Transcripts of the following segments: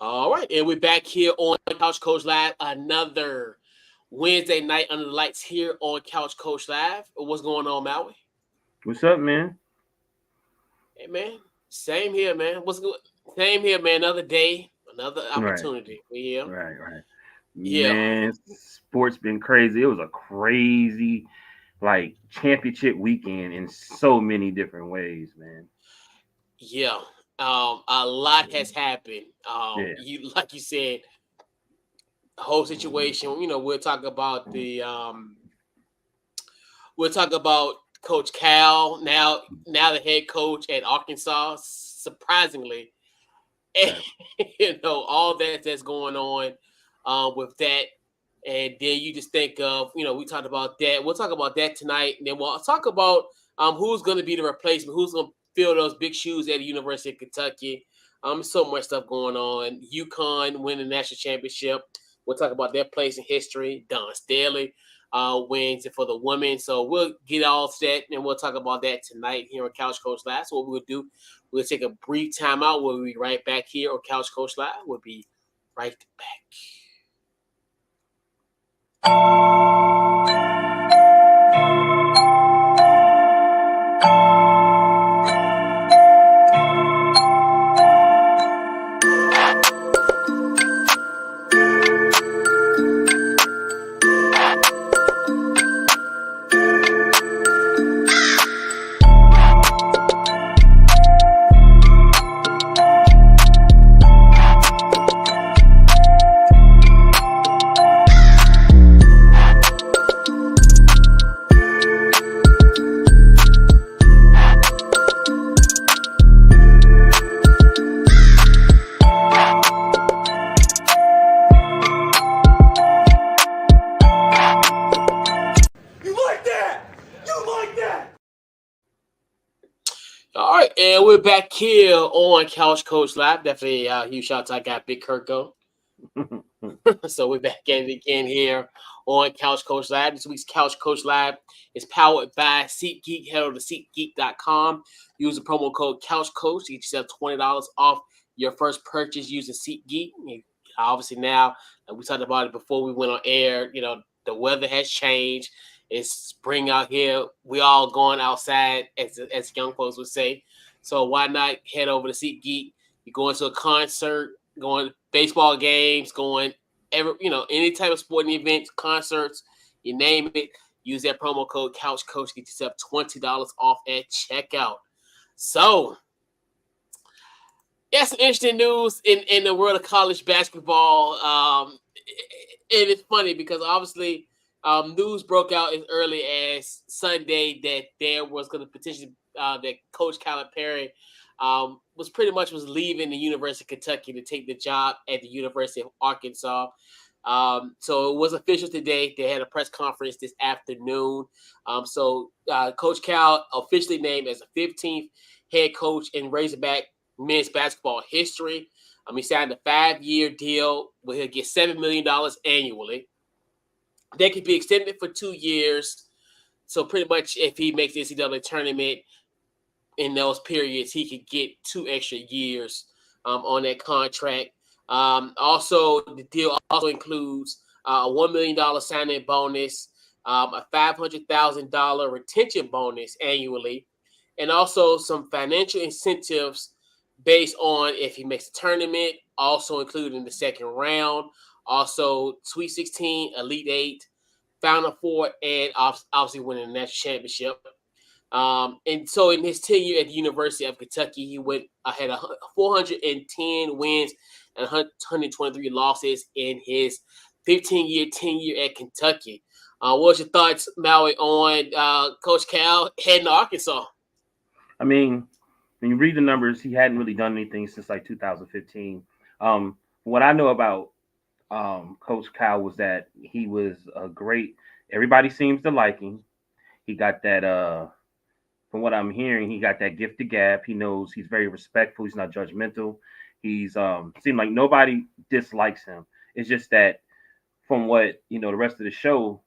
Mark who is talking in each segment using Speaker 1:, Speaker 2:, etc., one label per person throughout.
Speaker 1: All right, and we're back here on Couch Coach Live. Another Wednesday night under the lights here on Couch Coach Live. What's going on, Maui?
Speaker 2: What's up, man?
Speaker 1: Hey, man. Same here, man. What's good? Same here, man. Another day, another
Speaker 2: Right,
Speaker 1: opportunity. We here.
Speaker 2: right.
Speaker 1: Yeah,
Speaker 2: Man, sports been crazy. It was a crazy championship weekend in so many different ways, man.
Speaker 1: yeah. A lot has happened.
Speaker 2: Yeah,
Speaker 1: You like you said, whole situation. We'll talk about Coach Cal now the head coach at Arkansas. Surprisingly, and,
Speaker 2: right.
Speaker 1: all that's going on with that. And then you just think of, we talked about that. We'll talk about that tonight. And then we'll talk about who's going to be the replacement, who's going to fill those big shoes at the University of Kentucky. So much stuff going on. UConn winning the national championship. We'll talk about their place in history. Don Staley wins it for the women. So we'll get all set and we'll talk about that tonight here on Couch Coach Live. So what we'll do, we'll take a brief time out. We'll be right back here on Couch Coach Live. We'll be right back. All right, and we're back here on Couch Coach Live. Definitely huge shout out to I got Big Kirko. So we're back at it again here on Couch Coach Live. This week's Couch Coach Live is powered by SeatGeek. Head over to SeatGeek.com. Use the promo code CouchCoach to get yourself $20 off your first purchase using SeatGeek. Obviously now, like we talked about it before we went on air, the weather has changed. It's spring out here. We all going outside, as young folks would say. So why not head over to SeatGeek? You go into a concert, going baseball games, going any type of sporting events, concerts, you name it. Use that promo code CouchCoach, get yourself $20 off at checkout. So, yeah, some interesting news in the world of college basketball. And it's funny because obviously news broke out as early as Sunday that there was going to potentially that Coach Calipari was leaving the University of Kentucky to take the job at the University of Arkansas. So it was official today. They had a press conference this afternoon. So Coach Cal officially named as the 15th head coach in Razorback men's basketball history. He signed a 5-year deal where he'll get $7 million annually. That could be extended for 2 years. So pretty much if he makes the NCAA tournament in those periods, he could get 2 extra years on that contract. Also, the deal also includes a $1 million signing bonus, a $500,000 retention bonus annually, and also some financial incentives based on if he makes the tournament, also including the second round, also Sweet 16, Elite 8, Final Four, and obviously winning the national championship. And so in his tenure at the University of Kentucky, he had 410 wins and 123 losses in his 15-year tenure at Kentucky. What's your thoughts, Maui, on Coach Cal heading to Arkansas?
Speaker 2: I mean, when you read the numbers, he hadn't really done anything since 2015. What I know about Coach Cal was that he was a great. Everybody seems to like him. He got that. From what I'm hearing, he got that gift to gab. He knows he's very respectful. He's not judgmental. He's seemed like nobody dislikes him. It's just that from what the rest of the show,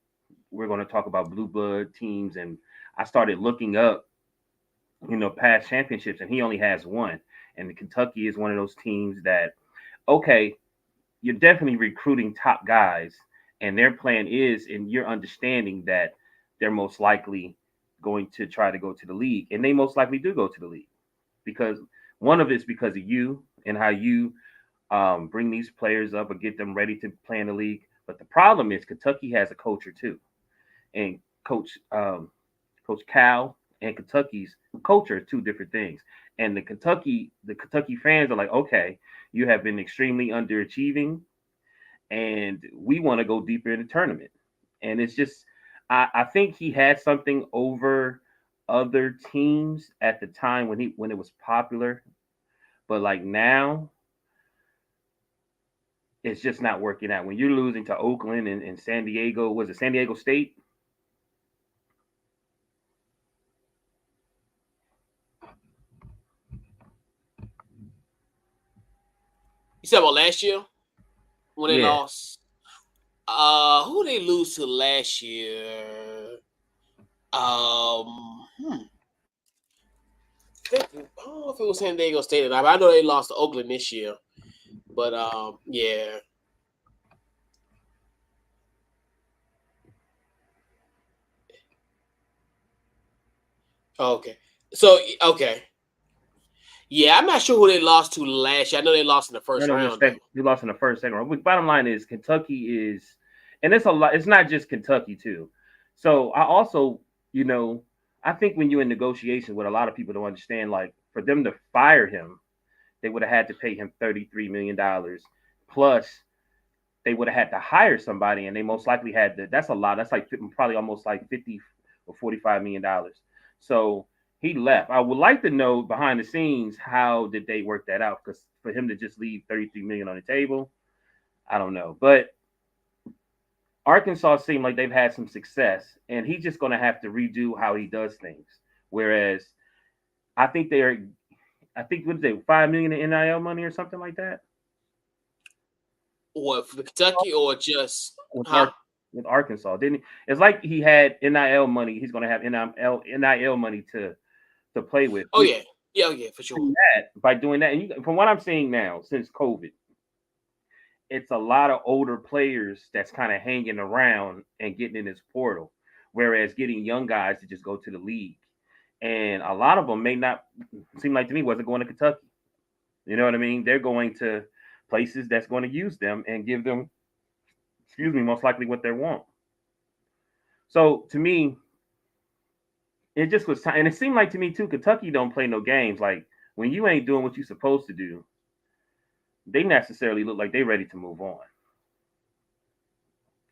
Speaker 2: we're going to talk about blue blood teams, and I started looking up, past championships, and he only has one. And the Kentucky is one of those teams that okay, you're definitely recruiting top guys, and their plan is, and you're understanding that they're most likely going to try to go to the league, and they most likely do go to the league because one of it's because of you and how you bring these players up or get them ready to play in the league. But the problem is Kentucky has a culture too, and Coach Cal and Kentucky's culture are two different things. And the Kentucky fans are like, okay, you have been extremely underachieving, and we want to go deeper in the tournament. And it's just, I think he had something over other teams at the time when it was popular, but like now it's just not working out. When you're losing to Oakland and San Diego, was it San Diego State?
Speaker 1: You said about last year when they
Speaker 2: Yeah,
Speaker 1: lost. Who they lose to last year? Hmm. I don't know if it was San Diego State or not. But I know they lost to Oakland this year. But yeah. Okay. So okay. Yeah, I'm not sure who they lost to last year. I know they lost in the
Speaker 2: no,
Speaker 1: first
Speaker 2: no,
Speaker 1: round though.
Speaker 2: we lost in the first, second round. But bottom line is Kentucky is, and it's a lot. It's not just Kentucky too. So I also, you know, I think when you're in negotiation, what a lot of people don't understand, like for them to fire him, they would have had to pay him $33 million plus they would have had to hire somebody, and they most likely had to. That's a lot. That's like probably almost like 50 or $45 million. So he left. I would like to know behind the scenes how did they work that out? Because for him to just leave 33 million on the table, I don't know. But Arkansas seemed like they've had some success, and he's just going to have to redo how he does things. Whereas I think they're, I think what is it, 5 million in NIL money or something like that.
Speaker 1: What for Kentucky or just
Speaker 2: with
Speaker 1: huh?
Speaker 2: with Arkansas, didn't he? It's like he had NIL money. He's going to have NIL money to play with.
Speaker 1: Oh
Speaker 2: Which
Speaker 1: yeah. Yeah, oh, yeah, for sure.
Speaker 2: by doing that, and from what I'm seeing now since COVID, it's a lot of older players that's kind of hanging around and getting in this portal, whereas getting young guys to just go to the league, and a lot of them may not seem like to me wasn't going to Kentucky. You know what I mean? They're going to places that's going to use them and give them, excuse me, most likely what they want. So to me, it just was time, and it seemed like to me too. Kentucky don't play no games. Like when you ain't doing what you're supposed to do, they necessarily look like they're ready to move on.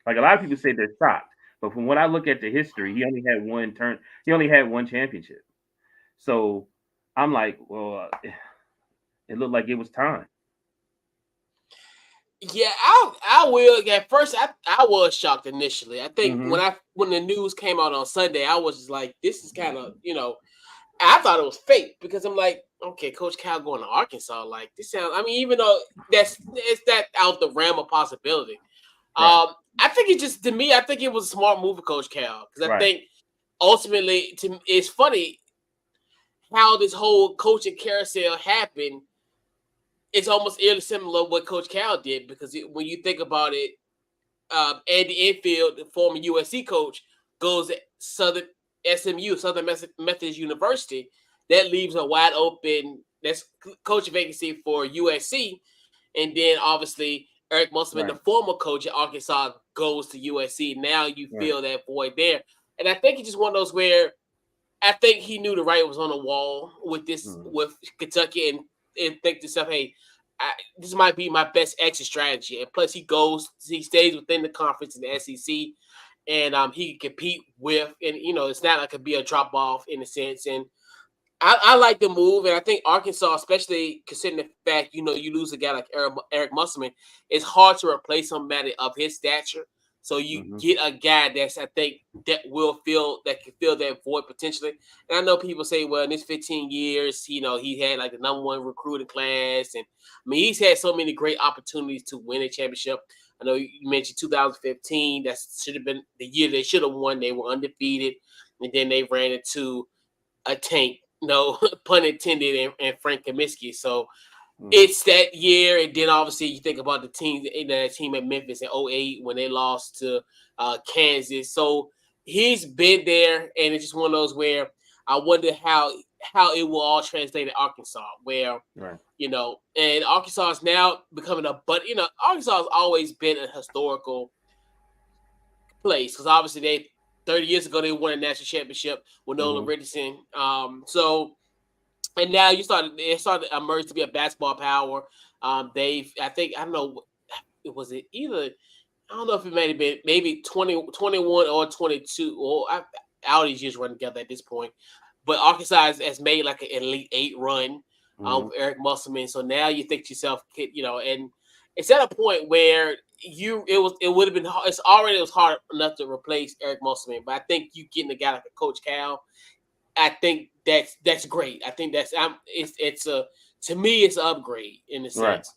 Speaker 2: Like a lot of people say they're shocked, but from what I look at the history, he only had one turn. He only had one championship. So I'm like, well, it looked like it was time.
Speaker 1: Yeah, I will. At first, I was shocked initially. I think
Speaker 2: Mm-hmm.
Speaker 1: when the news came out on Sunday, I was just like, this is kind of I thought it was fake because I'm like, okay, Coach Cal going to Arkansas, like this sounds. I mean, even though it's that out the realm of possibility.
Speaker 2: Right.
Speaker 1: I think it just to me, I think it was a smart move of Coach Cal because I
Speaker 2: Right.
Speaker 1: think ultimately, it's funny how this whole coaching carousel happened. It's almost eerily similar to what Coach Cal did because when you think about it, Andy Enfield, the former USC coach, goes to Southern Methodist University. That leaves a wide open that's coach vacancy for USC, and then obviously Eric Musselman, the
Speaker 2: Right.
Speaker 1: former coach at Arkansas, goes to USC. Now you
Speaker 2: Right.
Speaker 1: feel that void there, and I think it's just one of those where I think he knew the writing was on the wall with this
Speaker 2: Mm-hmm.
Speaker 1: with Kentucky and think to himself, hey, this might be my best exit strategy. And plus, he stays within the conference in the SEC, and he can compete with, and it's not like it be a drop off in a sense. And I like the move, and I think Arkansas, especially considering the fact you lose a guy like Eric Musselman, it's hard to replace somebody of his stature. So you
Speaker 2: Mm-hmm.
Speaker 1: get a guy that's I think that can fill that void potentially. And I know people say, well, in his 15 years, he had like the number one recruiting class, and I mean he's had so many great opportunities to win a championship. I know you mentioned 2015. That should have been the year they should have won. They were undefeated, and then they ran into a tank, no pun intended, and Frank Kaminsky. So
Speaker 2: Mm-hmm.
Speaker 1: it's that year, and then obviously you think about the team, that team at Memphis in '08 when they lost to Kansas. So he's been there, and it's just one of those where I wonder how it will all translate in Arkansas, where
Speaker 2: Right.
Speaker 1: and Arkansas is now becoming Arkansas has always been a historical place because obviously 30 years ago they won a national championship with Nolan
Speaker 2: Mm-hmm.
Speaker 1: Richardson. So and now it started to emerge to be a basketball power. I think I don't know, it was it either I don't know if it may have been maybe 2021 or 22 or all these years run together at this point. But Arkansas has made like an Elite Eight run
Speaker 2: Mm-hmm.
Speaker 1: with Eric Musselman. So now you think to yourself, and it's at a point where it would have been it was hard enough to replace Eric Musselman. But I think you getting a guy like a Coach Cal, I think that's great. I think it's a to me it's an upgrade in a
Speaker 2: Right.
Speaker 1: sense.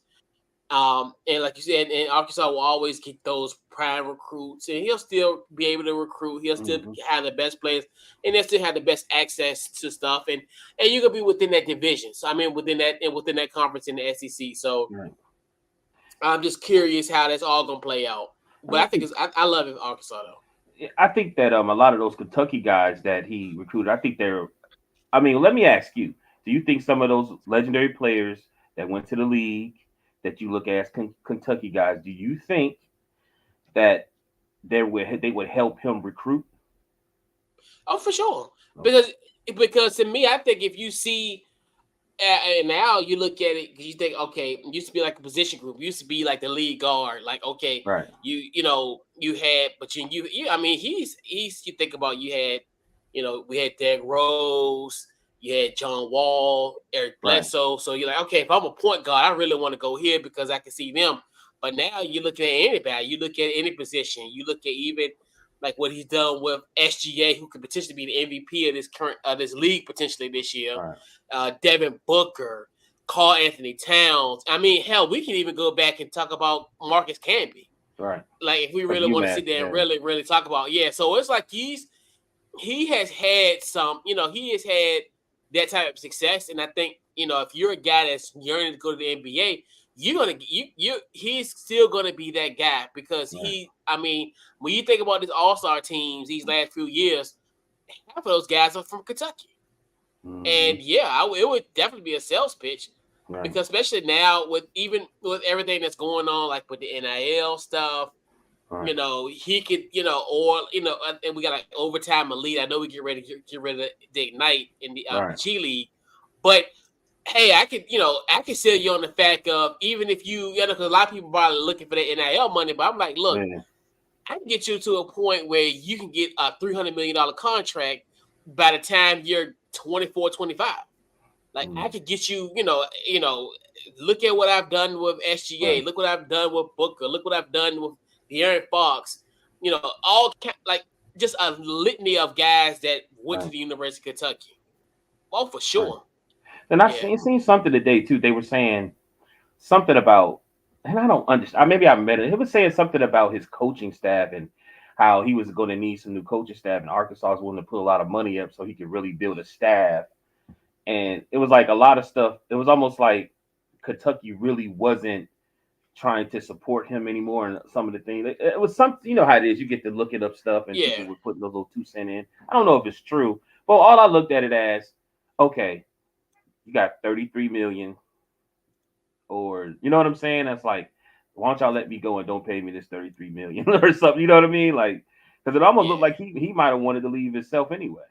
Speaker 1: And like you said, and Arkansas will always get those prime recruits, and he'll still be able to recruit. He'll still
Speaker 2: Mm-hmm.
Speaker 1: have the best players, and they'll still have the best access to stuff. And you can be within that division. So I mean, within that conference in the SEC. So
Speaker 2: Right.
Speaker 1: I'm just curious how that's all gonna play out.
Speaker 2: And
Speaker 1: But I think I love it, Arkansas though.
Speaker 2: I think that a lot of those Kentucky guys that he recruited, I think they're. I mean, let me ask you: do you think some of those legendary players that went to the league that you look at as Kentucky guys, do you think that they would help him recruit?
Speaker 1: Oh, for sure.
Speaker 2: Okay.
Speaker 1: Because to me, I think if you see and now you look at it, you think, okay, it used to be like a position group. It used to be like the lead guard. Like, okay,
Speaker 2: Right.
Speaker 1: you had, but I mean, you think about we had Derrick Rose, you had John Wall, Eric
Speaker 2: Right.
Speaker 1: Bledsoe. So you're like, okay, if I'm a point guard, I really want to go here because I can see them. But now you look at anybody, you look at any position, you look at even like what he's done with SGA, who could potentially be the MVP of this league potentially this year.
Speaker 2: Right.
Speaker 1: Devin Booker, Carl Anthony Towns. I mean, hell, we can even go back and talk about Marcus Camby.
Speaker 2: Right.
Speaker 1: Like if we
Speaker 2: Like
Speaker 1: really want to
Speaker 2: UMass.
Speaker 1: sit there and
Speaker 2: Yeah.
Speaker 1: really, really talk about, yeah. So it's like he has had he has had that type of success, and I think if you're a guy that's yearning to go to the NBA, you're gonna he's still gonna be that guy because
Speaker 2: Right.
Speaker 1: I mean, when you think about this All-Star teams these last few years, half of those guys are from Kentucky.
Speaker 2: Mm-hmm.
Speaker 1: And yeah, it would definitely be a sales pitch
Speaker 2: Right.
Speaker 1: because especially now with everything that's going on, like with the NIL stuff,
Speaker 2: Right.
Speaker 1: he could, and we got like overtime elite. I know we get ready to get rid of the Ignite in the
Speaker 2: Right.
Speaker 1: G League, but hey, I could sell you on the fact of even if because a lot of people probably looking for the NIL money, but I'm like, look,
Speaker 2: Yeah.
Speaker 1: I can get you to a point where you can get a $300 million contract by the time you're 24, 25. Like I
Speaker 2: Mm.
Speaker 1: could get you, look at what I've done with SGA.
Speaker 2: Right.
Speaker 1: Look what I've done with Booker. Look what I've done with De'Aaron Fox. Like just a litany of guys that went to
Speaker 2: Right.
Speaker 1: the University of Kentucky. Oh, for
Speaker 2: Right.
Speaker 1: sure.
Speaker 2: And I
Speaker 1: Yeah.
Speaker 2: seen something today too. They were saying something about, and I don't understand. Maybe I met it. He was saying something about his coaching staff and how he was going to need some new coaching staff, and Arkansas was willing to put a lot of money up so he could really build a staff. And it was like a lot of stuff. It was almost like Kentucky really wasn't trying to support him anymore, and some of the things. It was something. You know how it is. You get to looking up stuff, and people
Speaker 1: Yeah.
Speaker 2: were putting those little 2 cent in. I don't know if it's true, but all I looked at it as, okay, you got 33 million, or you know what I'm saying? That's like, why don't y'all let me go and don't pay me this 33 million or something? You know what I mean? Like, because it almost
Speaker 1: Yeah.
Speaker 2: looked like he might have wanted to leave himself anyway.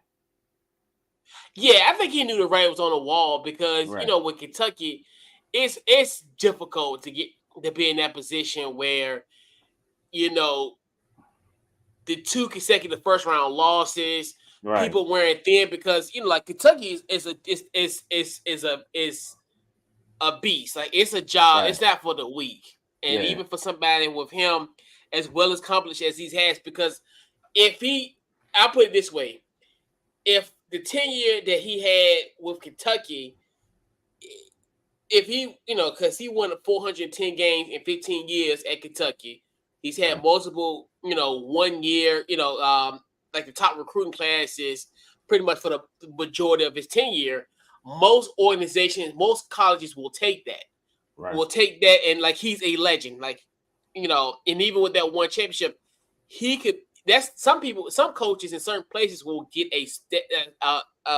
Speaker 1: Yeah, I think he knew the writing was on the wall because
Speaker 2: Right.
Speaker 1: with Kentucky, it's difficult to be in that position where you know the 2 consecutive first round losses,
Speaker 2: Right.
Speaker 1: people wearing thin because like Kentucky is a beast. Like it's a job.
Speaker 2: Right.
Speaker 1: It's not for the weak. And
Speaker 2: Yeah.
Speaker 1: even for somebody with him as well as accomplished as he has, because I'll put it this way: if the tenure that he had with Kentucky, if he, because he won 410 games in 15 years at Kentucky, he's had
Speaker 2: Right.
Speaker 1: multiple, 1 year, like the top recruiting classes pretty much for the majority of his tenure. Most organizations, most colleges will take that.
Speaker 2: Right.
Speaker 1: will take that and like he's a legend. Like, and even with that one championship, he could. That's some people, some coaches in certain places will get a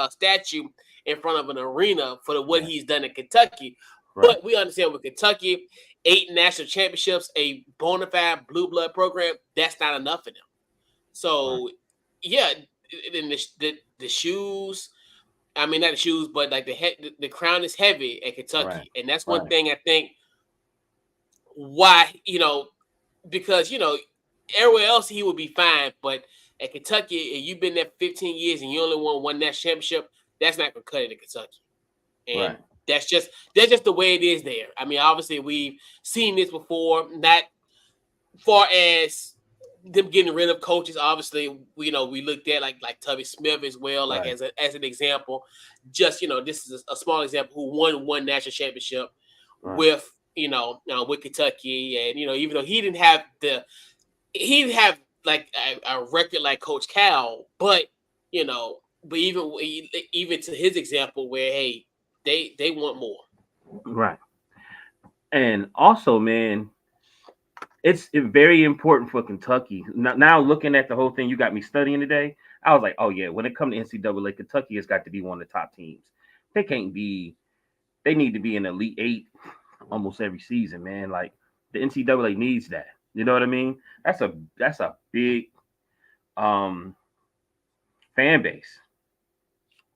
Speaker 1: statue in front of an arena for what
Speaker 2: Right.
Speaker 1: he's done in Kentucky.
Speaker 2: Right.
Speaker 1: But we understand with Kentucky, 8 national championships, a bona fide blue blood program, that's not enough for them.
Speaker 2: Right.
Speaker 1: So, yeah, then the shoes. I mean, not the shoes, but like the crown is heavy at
Speaker 2: Right.
Speaker 1: Kentucky, and that's one
Speaker 2: Right.
Speaker 1: thing I think why because everywhere else he would be fine, but at Kentucky, and you've been there 15 years and you only won one national championship, that's not gonna cut it in Kentucky, and
Speaker 2: Right.
Speaker 1: that's just the way it is there. I mean, obviously we've seen this before, not far as them getting rid of coaches. Obviously, we looked at like Tubby Smith as well, like
Speaker 2: Right.
Speaker 1: as an example. Just this is a small example who won one national championship
Speaker 2: Right.
Speaker 1: with with Kentucky, and even though he didn't have like a record like Coach Cal, but but even to his example, where hey, they want more.
Speaker 2: Right. And also, man, it's very important for Kentucky. Now, looking at the whole thing, you got me studying today. I was like, oh yeah, when it comes to NCAA, Kentucky has got to be one of the top teams. They can't be. They need to be in Elite Eight almost every season, man. Like the NCAA needs that. You know what I mean? That's a big um fan base.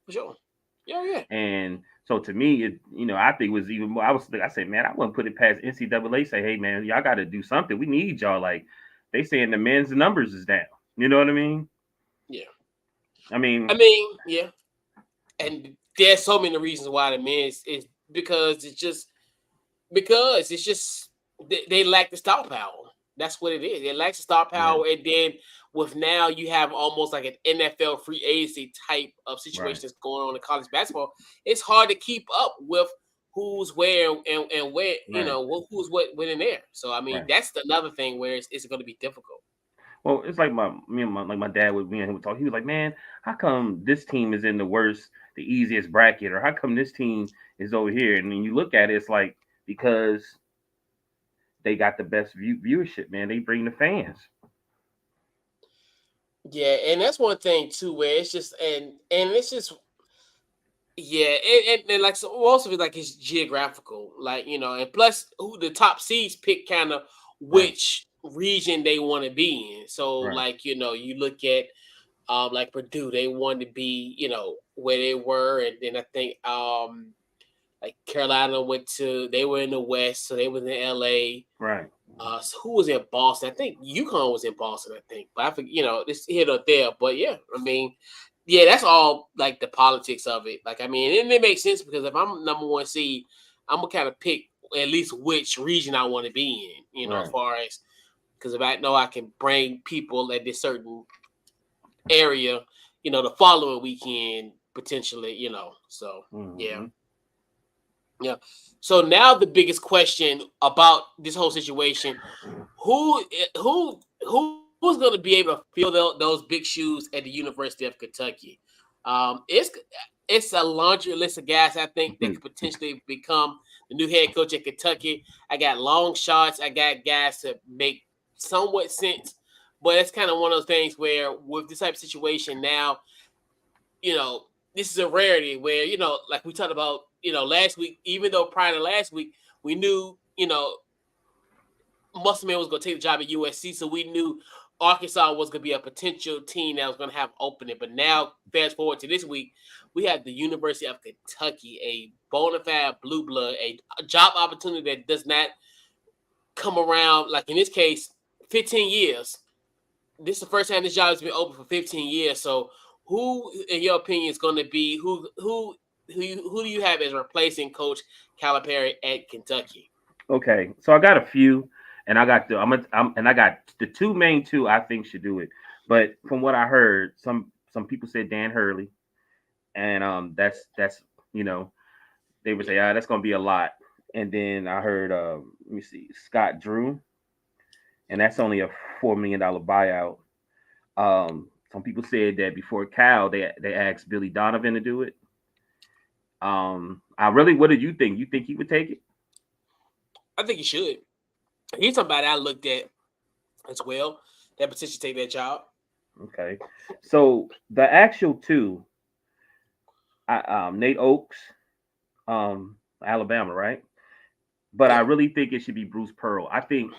Speaker 1: For sure. Yeah, yeah.
Speaker 2: And so to me, I think it was even more. I said, man, I wouldn't put it past NCAA. Say, hey, man, y'all got to do something. We need y'all. Like they saying the men's numbers is down. You know what I mean?
Speaker 1: Yeah.
Speaker 2: I mean,
Speaker 1: Yeah. And there's so many reasons why the men is because it's just they lack the star power. That's what it is. They lack the star
Speaker 2: yeah,
Speaker 1: power, and then with now you have almost like an NFL free agency type of
Speaker 2: right,
Speaker 1: situation that's going on in college basketball. It's hard to keep up with who's where and where
Speaker 2: right,
Speaker 1: who's what when in there. So I mean
Speaker 2: right.
Speaker 1: that's another thing where it's going to be difficult.
Speaker 2: Well, it's like my dad would me and him would talk. He was like, man, how come this team is in the easiest bracket, or how come this team is over here? And when you look at it, it's like because they got the best viewership, man. They bring the fans.
Speaker 1: Yeah, and that's one thing too, where it's just and it's just yeah, and like so most of it like it's geographical, like and plus who the top seeds pick kind of
Speaker 2: Right,
Speaker 1: which region they want to be in. So
Speaker 2: right,
Speaker 1: like you look at like Purdue, they wanted to be where they were, and then I think like Carolina they were in the West, so they was in L.A.
Speaker 2: right,
Speaker 1: So who was in Boston? I think UConn was in Boston. I think, but I think this here or there. But yeah, I mean, yeah, that's all like the politics of it. Like, I mean, and it makes sense because if I'm number one seed, I'm gonna kind of pick at least which region I want to be in. As
Speaker 2: right.
Speaker 1: far as because if I know I can bring people at this certain area, the following weekend potentially. So yeah.
Speaker 2: Mm-hmm.
Speaker 1: Yeah. So now the biggest question about this whole situation: who's going to be able to fill those big shoes at the University of Kentucky? It's a laundry list of guys I think that could potentially become the new head coach at Kentucky. I got long shots. I got guys that make somewhat sense, but it's kind of one of those things where with this type of situation now, you know, this is a rarity where, like we talked about, last week, even though prior to last week, we knew, Musselman was going to take the job at USC. So we knew Arkansas was going to be a potential team that was going to have opening. But now, fast forward to this week, we have the University of Kentucky, a bona fide blue blood, a job opportunity that does not come around, like in this case, 15 years. This is the first time this job has been open for 15 years. So, who, in your opinion, is going to be who do you have as replacing Coach Calipari at Kentucky?
Speaker 2: Okay, so I got a few, and I got and I got the two I think should do it. But from what I heard, some people said Dan Hurley, and that's you know they would say, that's gonna be a lot. And then I heard, let me see, Scott Drew, and that's only a $4 million buyout. Some people said that before Cal, they asked Billy Donovan to do it. What did you think? You think he would take it?
Speaker 1: I think he should. He's somebody I looked at as well that potentially take that job.
Speaker 2: Okay. So the actual two, Nate Oakes, Alabama, right? But I
Speaker 1: Yeah.
Speaker 2: really think it should be Bruce Pearl. I think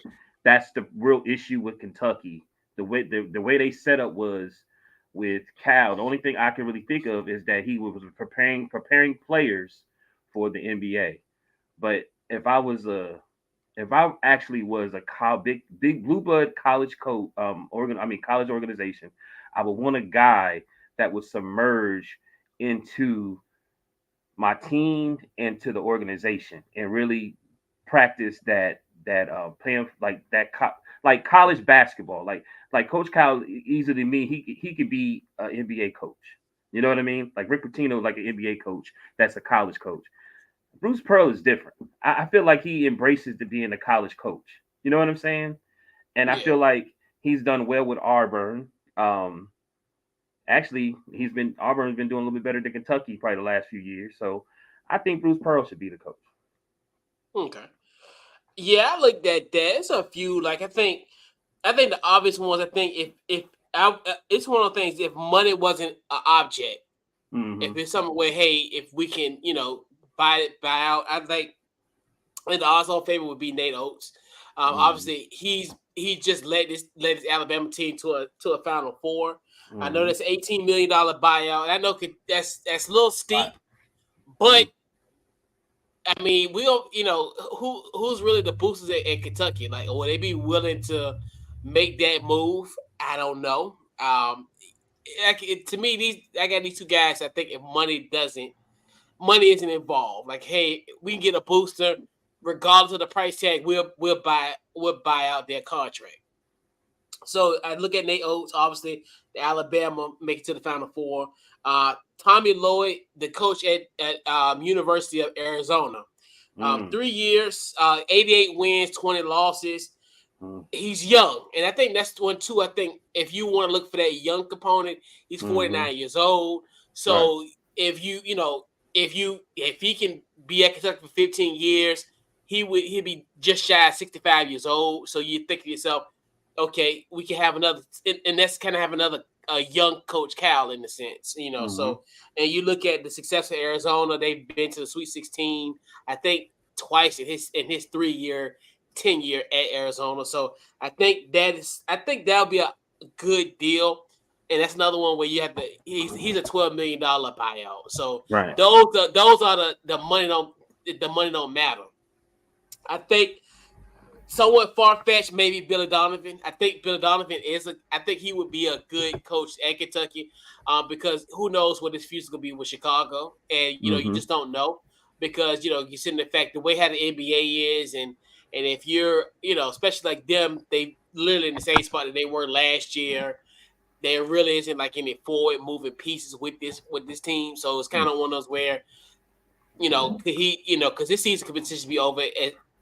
Speaker 2: that's the real issue with Kentucky. The way they set up was with Cal. The only thing I can really think of is that he was preparing players for the NBA. But if I actually was a big blue blood college coach, college organization, I would want a guy that would submerge into my team and to the organization and really practice that playing like like college basketball. Like Coach Kyle, easier than me, he could be an NBA coach. You know what I mean? Like Rick Pitino, like an NBA coach. That's a college coach. Bruce Pearl is different. I feel like he embraces to being a college coach. You know what I'm saying? And I
Speaker 1: Yeah.
Speaker 2: feel like he's done well with Auburn. Actually, Auburn's been doing a little bit better than Kentucky probably the last few years. So I think Bruce Pearl should be the coach.
Speaker 1: Okay. Yeah, I looked at that. There's a few. Like I think the obvious ones. I think if it's one of the things. If money wasn't an object, if
Speaker 2: Mm-hmm.
Speaker 1: it's something where hey, if we can buy out, I think the odds on favor would be Nate Oates.
Speaker 2: Mm-hmm.
Speaker 1: Obviously, he just led his Alabama team to a Final Four. I know
Speaker 2: Mm-hmm.
Speaker 1: that's $18 million buyout. And I know that's a little
Speaker 2: Right.
Speaker 1: steep, but I mean, we don't, who's really the boosters at Kentucky? Like, will they be willing to make that move? I don't know. To me, I got these two guys. I think if money isn't involved. Like, hey, we can get a booster, regardless of the price tag. We'll buy out their contract. So I look at Nate Oates, obviously the Alabama make it to the Final Four. Tommy Lloyd, the coach at University of Arizona,
Speaker 2: Mm-hmm.
Speaker 1: 3 years, 88 wins, 20 losses.
Speaker 2: Mm-hmm.
Speaker 1: He's young, and I think that's one too. I think if you want to look for that young component, he's
Speaker 2: Mm-hmm.
Speaker 1: 49 years old.
Speaker 2: Right.
Speaker 1: So if he can be at Kentucky for 15 years, he'd be just shy of 65 years old. So you think to yourself, okay, we can have another, and that's kind of have another young Coach Cal in the sense,
Speaker 2: Mm-hmm.
Speaker 1: So, and you look at the success of Arizona, they've been to the Sweet 16, I think twice in his 3 year tenure at Arizona. So I think that'll be a good deal. And that's another one where you have to. He's a $12 million buyout. So
Speaker 2: Right.
Speaker 1: those are the money don't matter. I think somewhat far fetched, maybe Billy Donovan. I think Billy Donovan I think he would be a good coach at Kentucky, because who knows what his future gonna be with Chicago, and you
Speaker 2: Mm-hmm.
Speaker 1: just don't know because you see the fact the way how the NBA is, and if you're especially like them, they literally in the same spot that they were last year. There really isn't like any forward moving pieces with this team, so it's kind of one of those where could he, because this season could potentially be over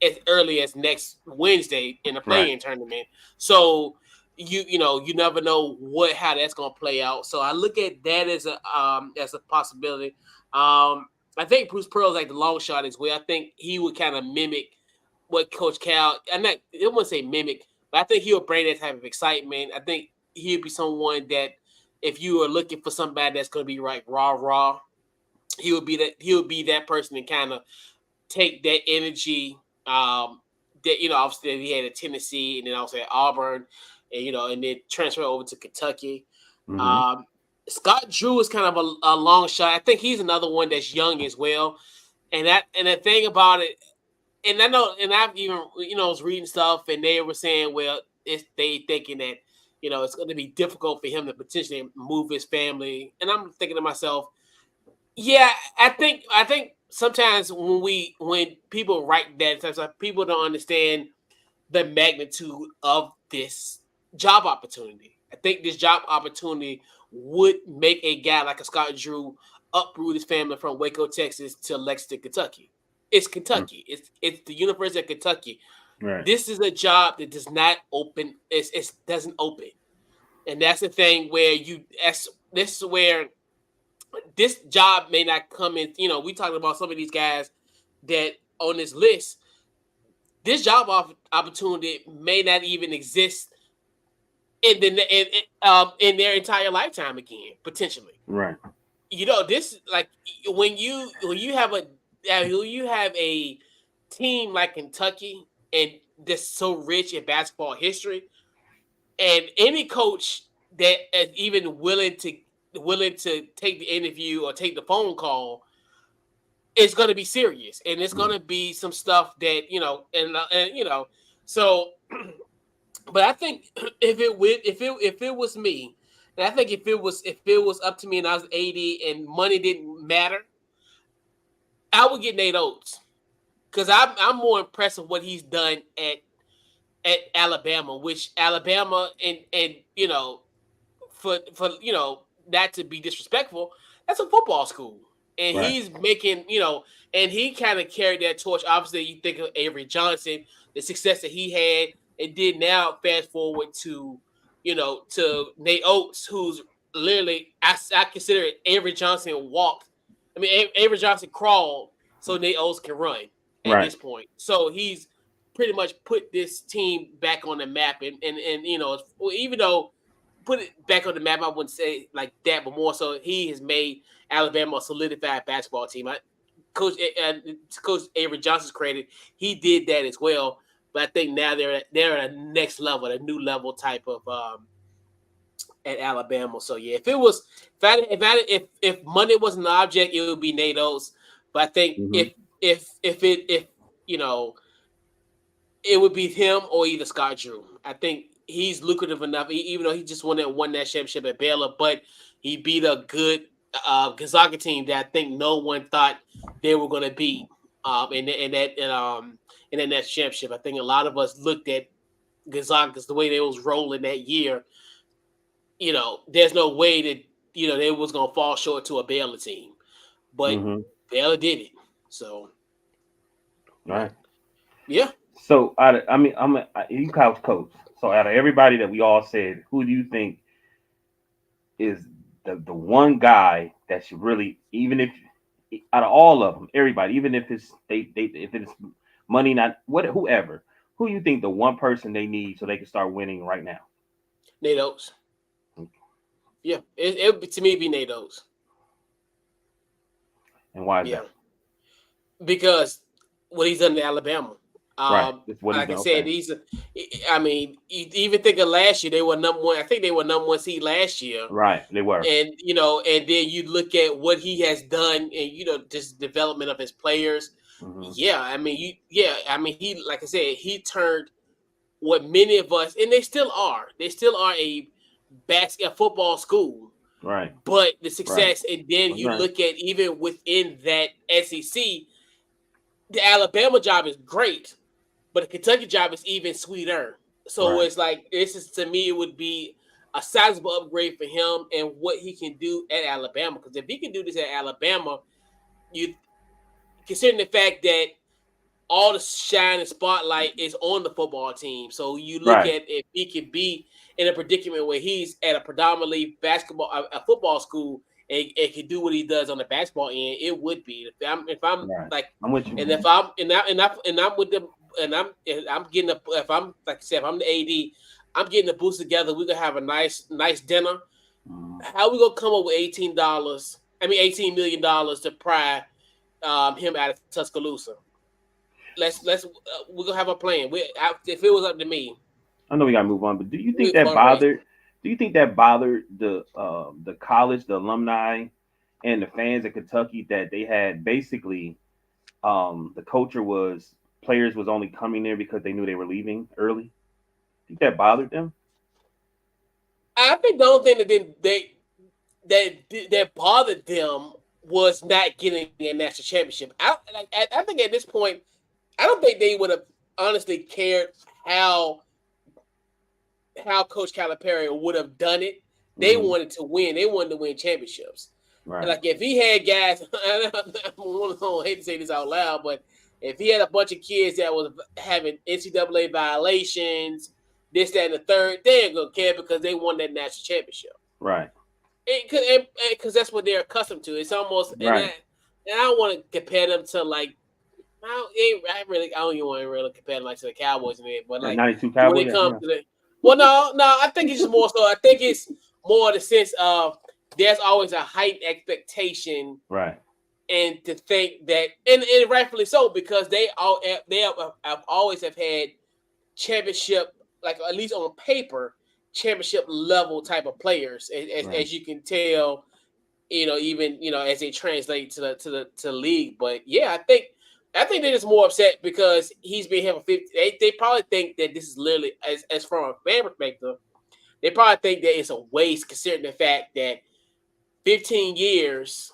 Speaker 1: as early as next Wednesday in the
Speaker 2: Right.
Speaker 1: playing tournament. So you never know how that's gonna play out. So I look at that as a possibility. I think Bruce Pearl's like the long shot as well. I think he would kind of mimic what Coach Cal. I wouldn't say mimic, but I think he would bring that type of excitement. I think he'd be someone that if you are looking for somebody that's gonna be like raw, he would be that person to kind of take that energy that obviously that he had at Tennessee and then also at Auburn and then transfer over to Kentucky.
Speaker 2: Mm-hmm.
Speaker 1: Um, Scott Drew is kind of a long shot. I think he's another one that's young as well. And the thing about it, and I know, and I've even was reading stuff, and they were saying, well, they thinking that it's going to be difficult for him to potentially move his family. And I'm thinking to myself, yeah, I think sometimes when people write that, sometimes people don't understand the magnitude of this job opportunity. I think this job opportunity would make a guy like a Scott Drew uproot his family from Waco, Texas to Lexington, Kentucky. It's Kentucky. It's the University of Kentucky.
Speaker 2: Right.
Speaker 1: This is a job that does not open. It doesn't open, and that's the thing where this is where this job may not come in. We talking about some of these guys that on this list. this job opportunity may not even exist in their entire lifetime again, potentially.
Speaker 2: Right.
Speaker 1: This like when you have a team like Kentucky and that's so rich in basketball history, and any coach that is even willing to take the interview or take the phone call, it's going to be serious, and it's going to be some stuff that so. But I think if it was me, and I think if it was up to me and I was 80 and money didn't matter, I would get Nate Oates because I'm more impressed with what he's done at Alabama, which Alabama and for not to be disrespectful, that's a football school, and
Speaker 2: Right.
Speaker 1: he's making and he kind of carried that torch. Obviously, you think of Avery Johnson, the success that he had, and did now. Fast forward to to Nate Oates, who's literally I consider it Avery Johnson walked. I mean, Avery Johnson crawled so Nate Oates can run at
Speaker 2: Right.
Speaker 1: this point. So he's pretty much put this team back on the map, and even though put it back on the map, I wouldn't say like that, but more so he has made Alabama a solidified basketball team. Coach Avery Johnson's credit, he did that as well. But I think now they're at a next level, a new level type of at Alabama. So yeah, if money wasn't an object, it would be Nate Oates. But I think
Speaker 2: Mm-hmm.
Speaker 1: if you know it would be him or either Scott Drew. I think he's lucrative enough, even though he just won that championship at Baylor, but he beat a good Gonzaga team that I think no one thought they were going to beat in that next championship. I think a lot of us looked at Gonzaga because the way they was rolling that year. There's no way that they was going to fall short to a Baylor team, but
Speaker 2: Mm-hmm.
Speaker 1: Baylor did it. So
Speaker 2: Right.
Speaker 1: yeah.
Speaker 2: So, you coach. So, out of everybody that we all said, who do you think is the one guy that should really, even if out of all of them, everybody, even if it's if it's money, not whoever, who you think the one person they need so they can start winning right now?
Speaker 1: Nate Oates. Yeah, it to me it'd be Nate Oates.
Speaker 2: And why is
Speaker 1: Yeah,
Speaker 2: that?
Speaker 1: because what he's done in Alabama.
Speaker 2: Right. It's what he's
Speaker 1: Like I
Speaker 2: done.
Speaker 1: said,
Speaker 2: Okay.
Speaker 1: I mean, even think of last year, they were number one. I think they were number one seed last year,
Speaker 2: Right. They were.
Speaker 1: and and then you look at what he has done, and just development of his players.
Speaker 2: Mm-hmm.
Speaker 1: Yeah, I mean, he like I said, he turned what many of us, and they still are a football school.
Speaker 2: Right.
Speaker 1: But the
Speaker 2: Right.
Speaker 1: success, and then you
Speaker 2: Right.
Speaker 1: look at even within that SEC, the Alabama job is great, but the Kentucky job is even sweeter. So
Speaker 2: Right.
Speaker 1: it's like this is to me, it would be a sizable upgrade for him and what he can do at Alabama. Because if he can do this at Alabama, you considering the fact that all the shine and spotlight is on the football team. So you look
Speaker 2: Right.
Speaker 1: at if he can be in a predicament where he's at a predominantly a football school and can do what he does on the basketball end, it would be. If I'm
Speaker 2: Right.
Speaker 1: like,
Speaker 2: I'm with you.
Speaker 1: and if I'm and I'm with them, and I'm getting a if I'm like I said, if I'm the AD, I'm getting a boost together. We're gonna have a nice dinner.
Speaker 2: Mm-hmm.
Speaker 1: How we gonna come up with $18 million to pry him out of Tuscaloosa? Let's we're gonna have a plan. If it was up to me,
Speaker 2: I know we gotta move on, but do you think
Speaker 1: we
Speaker 2: that
Speaker 1: fundraise.
Speaker 2: bothered? Do you think that bothered the college, the alumni, and the fans of Kentucky that they had basically the culture was players was only coming there because they knew they were leaving early? Think that bothered them?
Speaker 1: I think the only thing that bothered them was not getting a national championship. I think at this point, I don't think they would have honestly cared how Coach Calipari would have done it. They
Speaker 2: Mm-hmm.
Speaker 1: wanted to win. They wanted to win championships.
Speaker 2: Right.
Speaker 1: Like if he had guys, I don't hate to say this out loud, but if he had a bunch of kids that was having NCAA violations, this, that, and the third, they ain't gonna care because they won that national championship.
Speaker 2: Right.
Speaker 1: Because that's what they're accustomed to. It's almost
Speaker 2: Right.
Speaker 1: and I don't want to compare them to like I don't even want to really compare them like to the Cowboys and it, but
Speaker 2: That
Speaker 1: like
Speaker 2: 92
Speaker 1: when
Speaker 2: Cowboy,
Speaker 1: it
Speaker 2: yeah,
Speaker 1: comes
Speaker 2: yeah.
Speaker 1: to the, well, no, I think it's just more so. I think it's more the sense of there's always a heightened expectation,
Speaker 2: Right.
Speaker 1: and to think that, and rightfully so, because have always have had championship, like at least on paper, championship level type of players,
Speaker 2: Right.
Speaker 1: as you can tell, even as they translate to the league. But yeah, I think they're just more upset because he's been here for 50. They probably think that this is literally, as from a fan perspective, they probably think that it's a waste considering the fact that 15 years,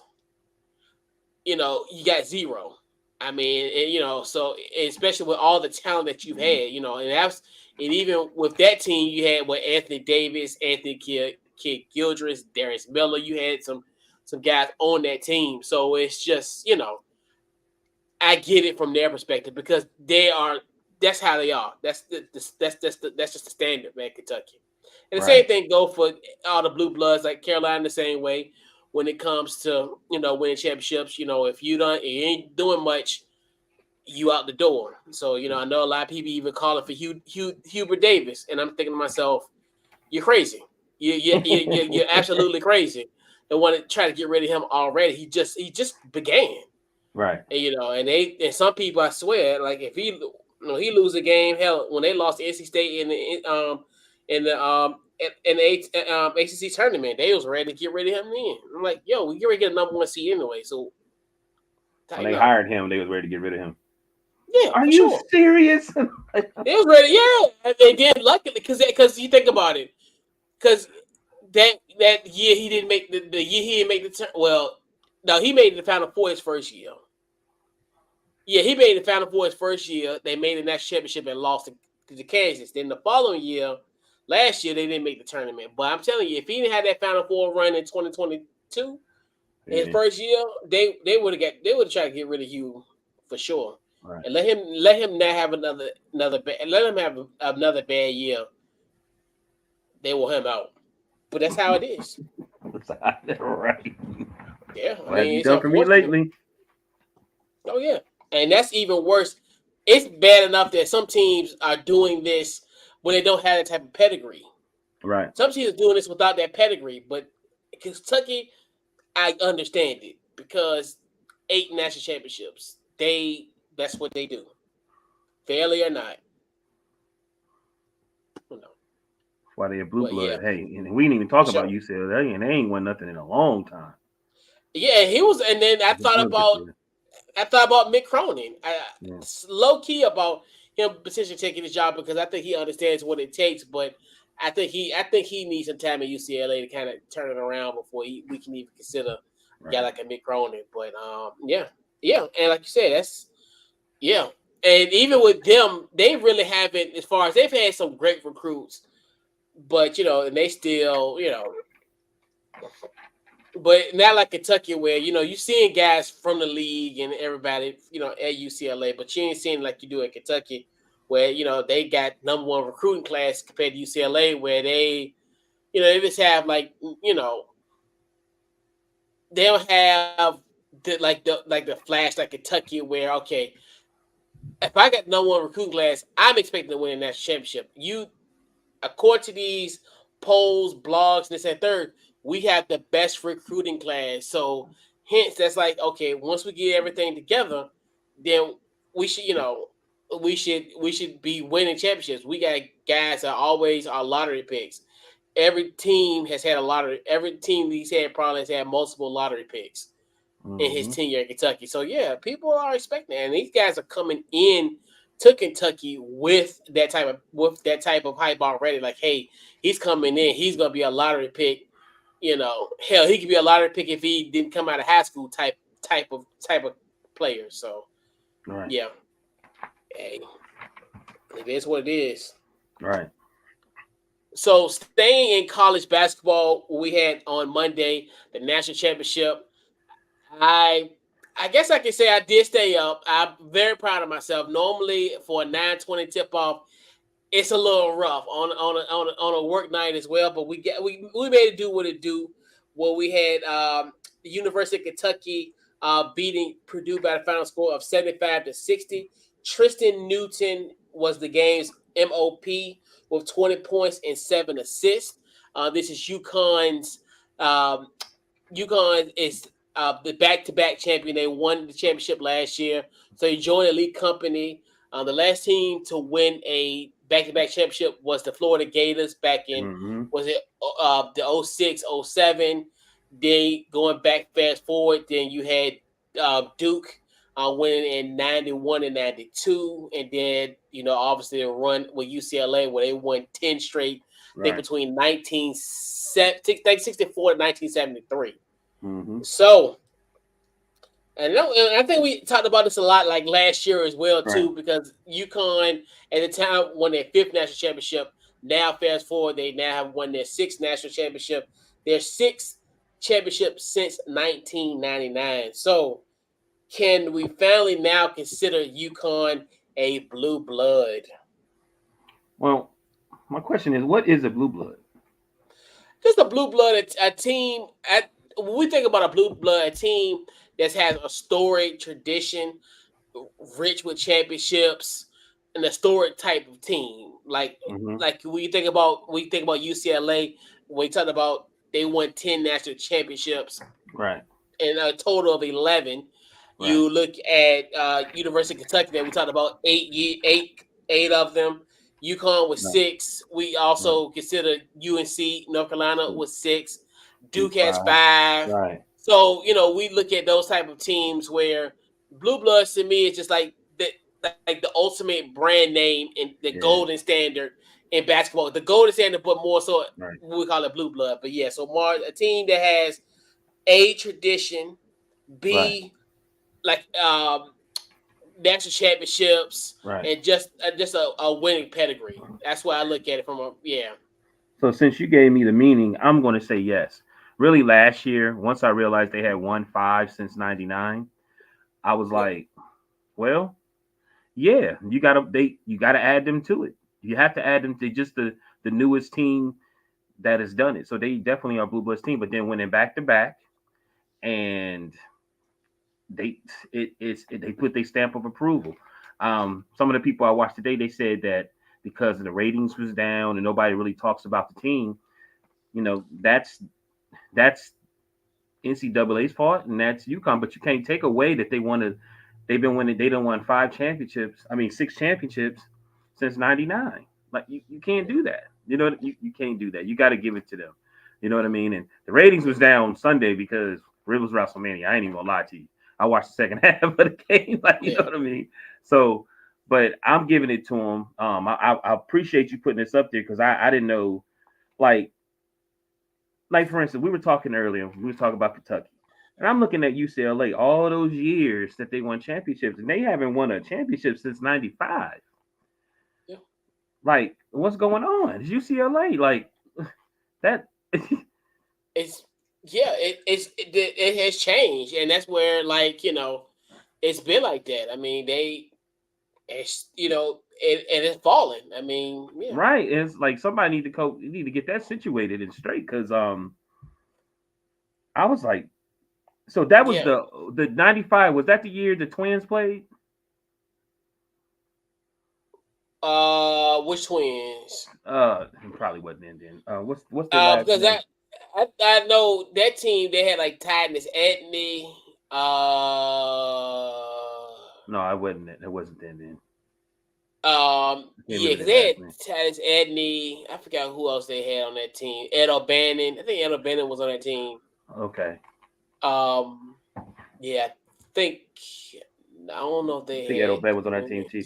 Speaker 1: you got zero. I mean, so especially with all the talent that you've had, and even with that team, you had what Anthony Davis, Anthony Kid Gildress, Darius Miller. You had some guys on that team, so it's just I get it from their perspective because they are. That's how they are. That's just the standard, man. Kentucky, and the same
Speaker 2: Right.
Speaker 1: thing go for all the blue bloods, like Carolina, the same way. When it comes to winning championships, if you ain't doing much, you out the door. So I know a lot of people even calling for Hubert Davis, and I'm thinking to myself, you're crazy. You're absolutely crazy. They want to try to get rid of him already. He just began.
Speaker 2: Right.
Speaker 1: And some people, I swear, like if he lose a game, hell, when they lost to NC State in the ACC tournament, they was ready to get rid of him. Then I'm like, yo, we get ready to get a number one seed anyway, so
Speaker 2: When they
Speaker 1: tighten up.
Speaker 2: hired him, they was ready to get rid of him.
Speaker 1: Yeah,
Speaker 2: Are
Speaker 1: for
Speaker 2: you
Speaker 1: sure.
Speaker 2: serious?
Speaker 1: They was ready. Yeah, and then luckily, because you think about it, because that year he didn't make the year he didn't make the turn. Well, no, he made the Final Four his first year. Yeah, he made the Final Four his first year. They made the national championship and lost to Kansas. Then the following year, last year, they didn't make the tournament. But I'm telling you, if he didn't have that Final Four run in 2022, in his
Speaker 2: Yeah.
Speaker 1: first year, they would have tried to get rid of Hugh for sure,
Speaker 2: Right.
Speaker 1: and let him not have let him have another bad year. They will him out. But that's how it is.
Speaker 2: Right.
Speaker 1: Yeah, I
Speaker 2: What have
Speaker 1: mean
Speaker 2: you
Speaker 1: it's
Speaker 2: done for me
Speaker 1: unfortunate.
Speaker 2: lately?
Speaker 1: Oh yeah, and that's even worse. It's bad enough that some teams are doing this when they don't have that type of pedigree.
Speaker 2: Right.
Speaker 1: Some teams are doing this without that pedigree, but Kentucky, I understand it because 8 national championships. That's what they do, fairly or not. You know.
Speaker 2: That's why they a blue
Speaker 1: But yeah,
Speaker 2: blood. Hey, and we didn't even
Speaker 1: for
Speaker 2: talk about
Speaker 1: sure.
Speaker 2: UCLA, and they ain't won nothing in a long time.
Speaker 1: Yeah, he was, and then
Speaker 2: They just won this year.
Speaker 1: I thought about Mick Cronin.
Speaker 2: Yeah.
Speaker 1: Low key about him potentially taking the job because I think he understands what it takes, but I think he needs some time at UCLA to kind of turn it around before we can even consider a guy
Speaker 2: Right.
Speaker 1: like a Mick Cronin. But yeah, yeah, and like you said, that's yeah, and even with them, they really haven't. As far as they've had some great recruits, but and they still but not like Kentucky, where you seeing guys from the league and everybody, at UCLA, but you ain't seeing like you do at Kentucky, where they got number one recruiting class compared to UCLA, where they just have like they don't have the flash like Kentucky, where okay, if I got number one recruiting class, I'm expecting to win that championship. According to these polls, blogs, this and third, we have the best recruiting class. So hence that's like, okay, once we get everything together, then we should, we should be winning championships. We got guys that always are lottery picks. Every team he's had probably has had multiple lottery picks in his
Speaker 2: Mm-hmm.
Speaker 1: tenure in Kentucky. So yeah, people are expecting that. And these guys are coming in to Kentucky with that type of hype already. Like, hey, he's coming in. He's gonna be a lottery pick. Hell, he could be a lottery pick if he didn't come out of high school type of player. So
Speaker 2: Right.
Speaker 1: yeah, hey, it is what it is.
Speaker 2: Right.
Speaker 1: So staying in college basketball, we had on Monday the national championship. I I guess I can say I did stay up. I'm very proud of myself. Normally for a 9:20 tip off, it's a little rough on a work night as well. But we made it do what it do. Well, we had the University of Kentucky beating Purdue by the final score of 75-60. Tristan Newton was the game's MOP with 20 points and 7 assists. This is um, UConn is the back-to-back champion. They won the championship last year, so he joined elite company. The last team to win a back-to-back championship was the Florida Gators back in
Speaker 2: Mm-hmm.
Speaker 1: was it the 06-07. They going back fast forward. Then you had Duke winning in 91 and 92, and then obviously a run with UCLA where they won 10 straight. I think
Speaker 2: Right.
Speaker 1: between 1964 and 1973.
Speaker 2: Mm-hmm.
Speaker 1: So, and I think we talked about this a lot, like last year as well
Speaker 2: Right.
Speaker 1: too, because UConn at the time won their fifth national championship. Now, fast forward, they now have won their sixth national championship. Their sixth championship since 1999. So, can we finally now consider UConn a blue blood?
Speaker 2: Well, my question is, what is a blue blood?
Speaker 1: Just a blue blood, a team. When we think about a blue blood, a team that has a storied tradition, rich with championships, an historic type of team.
Speaker 2: Mm-hmm.
Speaker 1: Like we think about UCLA. When we talk about they won 10 national championships
Speaker 2: Right.
Speaker 1: in a total of 11.
Speaker 2: Right.
Speaker 1: You look at University of Kentucky that we talked about eight of them. UConn was
Speaker 2: Right.
Speaker 1: six. We
Speaker 2: Right.
Speaker 1: also consider UNC North Carolina was six.
Speaker 2: Duke
Speaker 1: Duke has
Speaker 2: 5.
Speaker 1: five.
Speaker 2: Right.
Speaker 1: So we look at those type of teams where Blue Bloods to me is just like the ultimate brand name and the
Speaker 2: Yeah.
Speaker 1: golden standard in basketball. The golden standard, but more so
Speaker 2: Right.
Speaker 1: we call it Blue Blood. But yeah, so Mars, a team that has a tradition,
Speaker 2: Right.
Speaker 1: B like national championships,
Speaker 2: Right.
Speaker 1: and just a winning pedigree. That's why I look at it from a yeah.
Speaker 2: So since you gave me the meaning, I'm going to say yes. Really, last year, once I realized they had won 5 since '99, I was
Speaker 1: Yeah.
Speaker 2: like, well, yeah, you gotta add them to it. You have to add them to just the newest team that has done it. So they definitely are Blue Bloods team. But then winning back to back, and they they put their stamp of approval. Some of the people I watched today, they said that because the ratings was down and nobody really talks about the team, that's NCAA's fault and that's UConn. But you can't take away that they won a. They've been winning. They done won 5 championships. I mean 6 championships since '99. Like you can't do that. You can't do that. You got to give it to them. You know what I mean? And the ratings was down Sunday because it was WrestleMania. I ain't even gonna lie to you. I watched the second half of the game. Like you
Speaker 1: Yeah.
Speaker 2: know what I mean? So, but I'm giving it to them. I appreciate you putting this up there because I didn't know. Like for instance, we were talking earlier. We were talking about Kentucky. And I'm looking at UCLA, all those years that they won championships, and they haven't won a championship since '95.
Speaker 1: Yeah.
Speaker 2: Like, what's going on? It's UCLA. Like that.
Speaker 1: It's it has changed, and that's where it's been like that. I mean, it has fallen. I mean, yeah,
Speaker 2: Right. It's like somebody need to you need to get that situated and straight. Cause I was like, so that was
Speaker 1: yeah.
Speaker 2: the '95. Was that the year the Twins played?
Speaker 1: Which twins?
Speaker 2: It probably wasn't in then. What's their last
Speaker 1: Because
Speaker 2: name?
Speaker 1: I know that team they had like Titus Edney.
Speaker 2: No, I wasn't. It wasn't then. I can't
Speaker 1: Yeah,
Speaker 2: remember
Speaker 1: because
Speaker 2: their
Speaker 1: they
Speaker 2: last
Speaker 1: had
Speaker 2: name.
Speaker 1: Titus Edney. I forgot who else they had on that team. Ed O'Bannon. I think Ed O'Bannon was on that team.
Speaker 2: Okay.
Speaker 1: Um, yeah, I think I don't know if
Speaker 2: I think Ed
Speaker 1: they
Speaker 2: O'Bannon
Speaker 1: had
Speaker 2: was on that team too.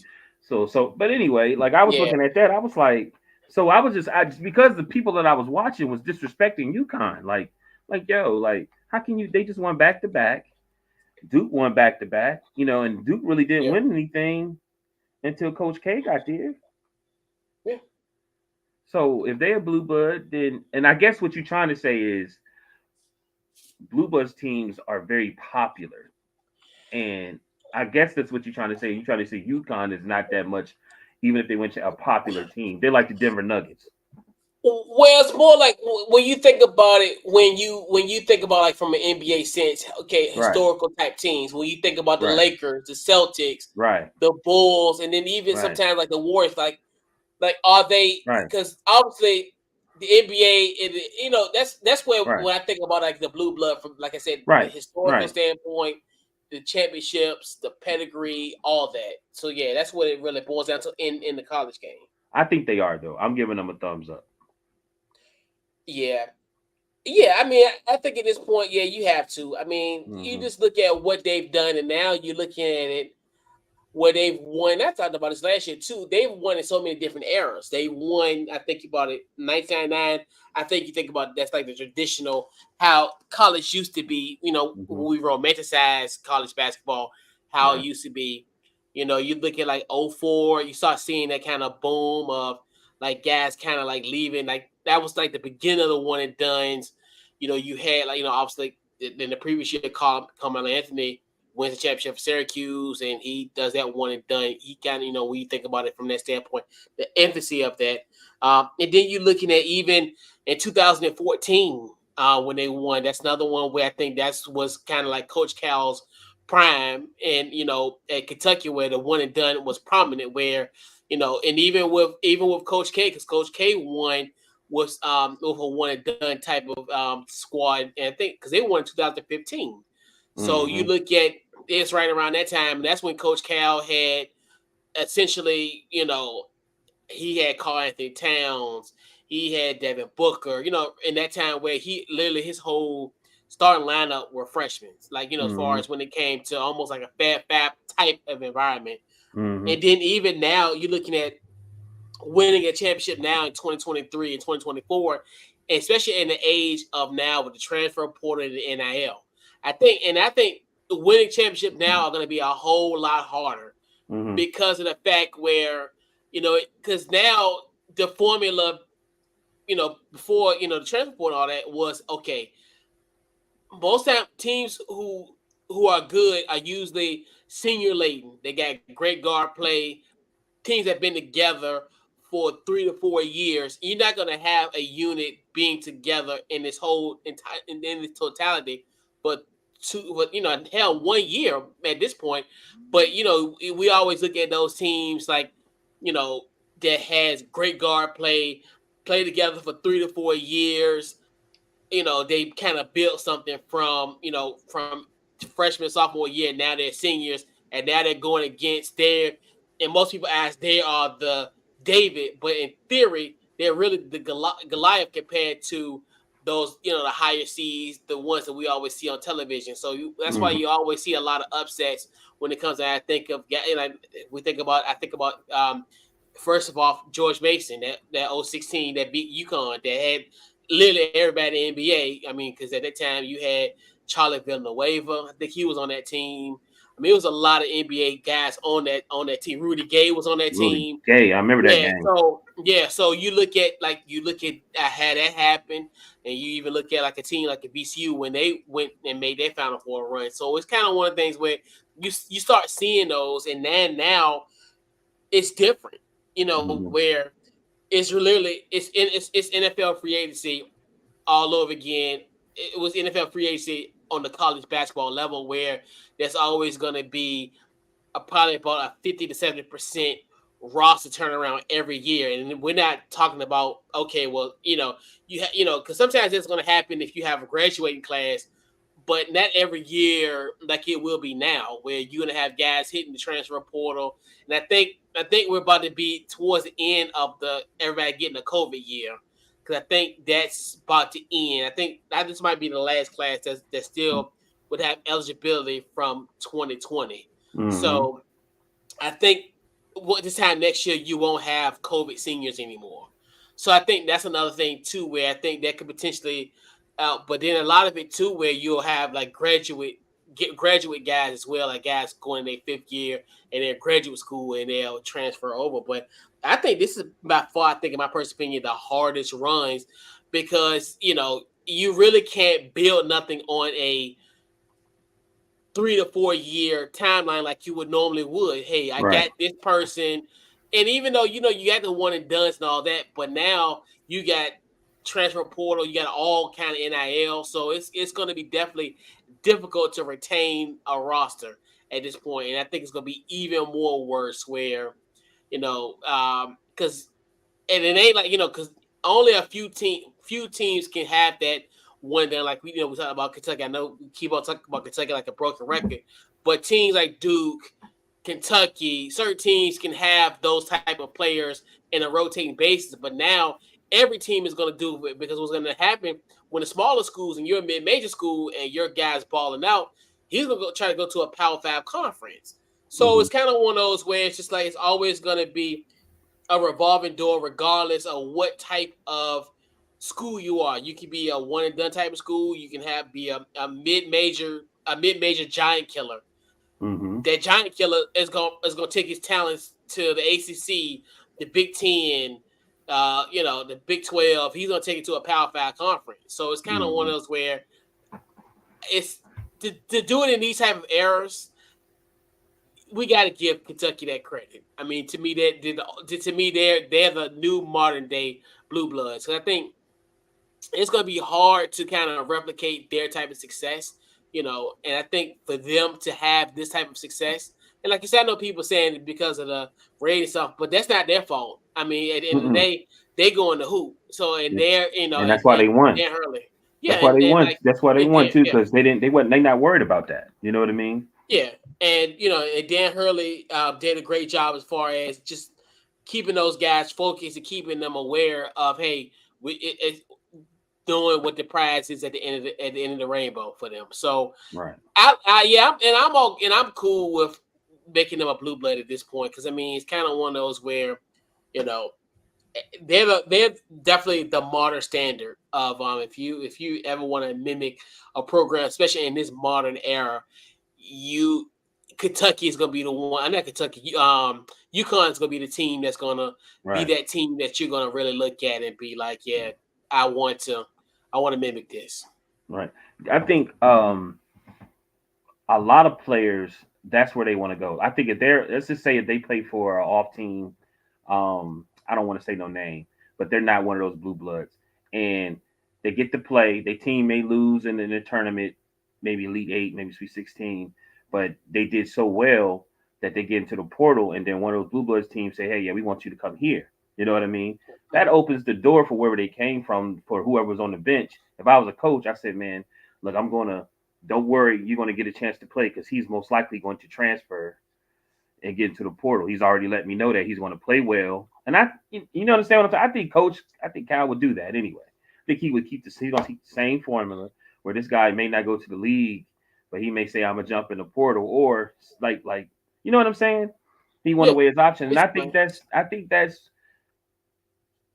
Speaker 1: twins.
Speaker 2: But anyway, like I was
Speaker 1: Yeah,
Speaker 2: looking at that, I was like, so I just because the people that I was watching was disrespecting UConn. Like yo, like how can you? They just won back to back. Duke won back to back, and Duke really didn't
Speaker 1: yeah,
Speaker 2: win anything until Coach K got there.
Speaker 1: yeah.
Speaker 2: So if they're blue blood, then and I guess what you're trying to say is blue bloods teams are very popular, and I guess that's what you're trying to say. You're trying to say UConn is not that much, even if they went to a popular team. They're like the Denver Nuggets.
Speaker 1: Well, it's more like when you think about it, when you think about like from an NBA sense, okay,
Speaker 2: Right,
Speaker 1: historical type teams. When you think about the
Speaker 2: right,
Speaker 1: Lakers, the Celtics,
Speaker 2: right,
Speaker 1: the Bulls, and then even
Speaker 2: right,
Speaker 1: sometimes like the Warriors, like are they?
Speaker 2: right,
Speaker 1: Because obviously the NBA, that's where
Speaker 2: right,
Speaker 1: when I think about like the blue blood from, like I said, the
Speaker 2: right,
Speaker 1: historical
Speaker 2: right.
Speaker 1: standpoint, the championships, the pedigree, all that. So yeah, that's what it really boils down to in the college game.
Speaker 2: I think they are though. I'm giving them a thumbs up.
Speaker 1: Yeah. Yeah, I mean, I think at this point, yeah, you have to. I mean, you
Speaker 2: Hmm.
Speaker 1: just look at what they've done, and now you're looking at it where they've won. I talked about this last year too. They've won in so many different eras. They won. I think about it, 1999. I think you think about that's like the traditional how college used to be.
Speaker 2: Hmm.
Speaker 1: When we romanticize college basketball, how it
Speaker 2: Right.
Speaker 1: used to be. You look at like '04. You start seeing that kind of boom of like guys kind of like leaving. Like that was like the beginning of the one and dones. You had like obviously in the previous year, Carmelo Anthony wins the championship for Syracuse, and he does that one and done. He kind of, when you think about it from that standpoint, the emphasis of that. And then you're looking at even in 2014 when they won. That's another one where I think that's was kind of like Coach Cal's prime, and at Kentucky where the one and done was prominent. Where and even with Coach K, because Coach K won was with a one and done type of squad, and I think because they won in 2015. So you
Speaker 2: Hmm.
Speaker 1: look at it's right around that time, and that's when Coach Cal had essentially, he had Karl Anthony Towns, he had Devin Booker, in that time where he literally his whole starting lineup were freshmen. Like, as far
Speaker 2: Hmm.
Speaker 1: as when it came to almost like a fab type of environment.
Speaker 2: Hmm.
Speaker 1: And then even now you're looking at winning a championship now in 2023 and 2024, especially in the age of now with the transfer portal and the NIL. I think winning championship now are going to be a whole lot harder
Speaker 2: Hmm.
Speaker 1: because of the fact where because now the formula before the transfer portal and all that was okay. Most time teams who are good are usually senior laden. They got great guard play, teams that have been together for 3 to 4 years. You're not going to have a unit being together in this whole entire in this totality, but hell, 1 year at this point. But we always look at those teams like you know that has great guard play together for 3 to 4 years. They kind of built something from freshman sophomore year. Now they're seniors, and now they're going against their. And most people ask they are the David, but in theory they're really the Goliath compared to those the higher seeds, the ones that we always see on television. So that's why
Speaker 2: Hmm.
Speaker 1: you always see a lot of upsets when it comes to. I think of like we think about. I think about first of all George Mason that 016 that beat UConn that had literally everybody in the NBA. I mean, because at that time you had Charlie Villanueva. I think he was on that team. I mean, it was a lot of NBA guys on that team. Rudy Gay was on that
Speaker 2: Rudy
Speaker 1: team.
Speaker 2: Gay. I remember that
Speaker 1: Yeah.
Speaker 2: game.
Speaker 1: So you look at how that happened, and you even look at like a team like a VCU when they went and made their Final Four run. So it's kind of one of the things where you start seeing those, and then now it's different.
Speaker 2: Hmm.
Speaker 1: Where it's literally it's NFL free agency all over again. It was NFL free agency on the college basketball level where there's always going to be probably about a 50 to 70% roster turnaround every year. And we're not talking about, okay, well, because sometimes it's going to happen if you have a graduating class, but not every year like it will be now, where you're gonna have guys hitting the transfer portal. And I think we're about to be towards the end of the everybody getting a COVID year. Because I think that's about to end. I think that this might be the last class that still would have eligibility from 2020.
Speaker 2: Hmm.
Speaker 1: So I think this time next year you won't have COVID seniors anymore. So I think that's another thing too, where I think that could potentially, but then a lot of it too, where you'll have like graduate guys as well, like guys going in their fifth year and they're graduate school and they'll transfer over. But I think this is by far, I think in my personal opinion, the hardest runs because you really can't build nothing on a 3 to 4 year timeline like you would normally would. Hey, I
Speaker 2: Right.
Speaker 1: got this person. and even though you got the one and dones and all that, but now you got transfer portal, you got all kind of NIL, so it's going to be definitely difficult to retain a roster at this point, and I think it's going to be even more worse where because and it ain't like because only a few teams can have that one. Then like we talk about Kentucky. I know we keep on talking about Kentucky like a broken record, but teams like Duke, Kentucky, certain teams can have those type of players in a rotating basis. But now every team is going to do it because what's going to happen when the smaller schools and you're a mid-major school and your guy's balling out, he's going to go try to go to a Power Five conference. So
Speaker 2: Mm-hmm.
Speaker 1: it's kind of one of those where it's just like it's always going to be a revolving door, regardless of what type of school you are. You can be a one and done type of school. You can be a mid major giant killer.
Speaker 2: Mm-hmm.
Speaker 1: That giant killer is gonna take his talents to the ACC, the Big Ten, the Big 12. He's gonna take it to a Power Five conference. So it's kind of one
Speaker 2: Mm-hmm.
Speaker 1: of those where it's to do it in these type of eras. We got to give Kentucky that credit. I mean, to me, they're the new modern day blue bloods. Because I think it's going to be hard to kind of replicate their type of success, And I think for them to have this type of success, and like you said, I know people saying because of the rating stuff, but that's not their fault. I mean, at the end of the
Speaker 2: Mm-mm.
Speaker 1: day, they go in the hoop. So and
Speaker 2: Yeah.
Speaker 1: they're
Speaker 2: And that's why they won.
Speaker 1: Dan Hurley, yeah,
Speaker 2: That's why they
Speaker 1: and
Speaker 2: won.
Speaker 1: like
Speaker 2: That's why they
Speaker 1: and
Speaker 2: won
Speaker 1: Dan,
Speaker 2: too,
Speaker 1: yeah.
Speaker 2: because they not worried about that. You know what I mean?
Speaker 1: Yeah, and and Dan Hurley did a great job as far as just keeping those guys focused and keeping them aware of it's doing what the prize is at the end of the rainbow for them. So
Speaker 2: Right.
Speaker 1: I'm cool with making them a blue blood at this point because I mean it's kind of one of those where you know they're definitely the modern standard of if you ever want to mimic a program, especially in this modern era, you Kentucky is gonna be the one. Not Kentucky. UConn is gonna be the team that's gonna be
Speaker 2: Right.
Speaker 1: that team that you're gonna really look at and be like, yeah, I want to, I want to mimic this.
Speaker 2: Right. I think a lot of players that's where they want to go. I think if they're let's just say if they play for an off team, I don't want to say no name, but they're not one of those blue bloods, and they get to play. Their team may lose in the tournament, maybe Elite Eight, maybe Sweet 16, but they did so well that they get into the portal, and then one of those blue bloods teams say, "Hey, yeah, we want you to come here." You know what I mean? That
Speaker 1: Mhm.
Speaker 2: opens the door for wherever they came from for whoever was on the bench. If I was a coach, I said, "Man, look, I'm gonna don't worry, you're going to get a chance to play because he's most likely going to transfer and get into the portal. He's already let me know that he's going to play well, and understand what I'm saying. I think Cal would do that anyway. I think he would he's going to keep the same formula where this guy may not go to the league, but he may say I'm gonna jump in the portal or like you know what I'm saying. He want
Speaker 1: Yeah,
Speaker 2: to weigh his options, and
Speaker 1: basically.
Speaker 2: I think that's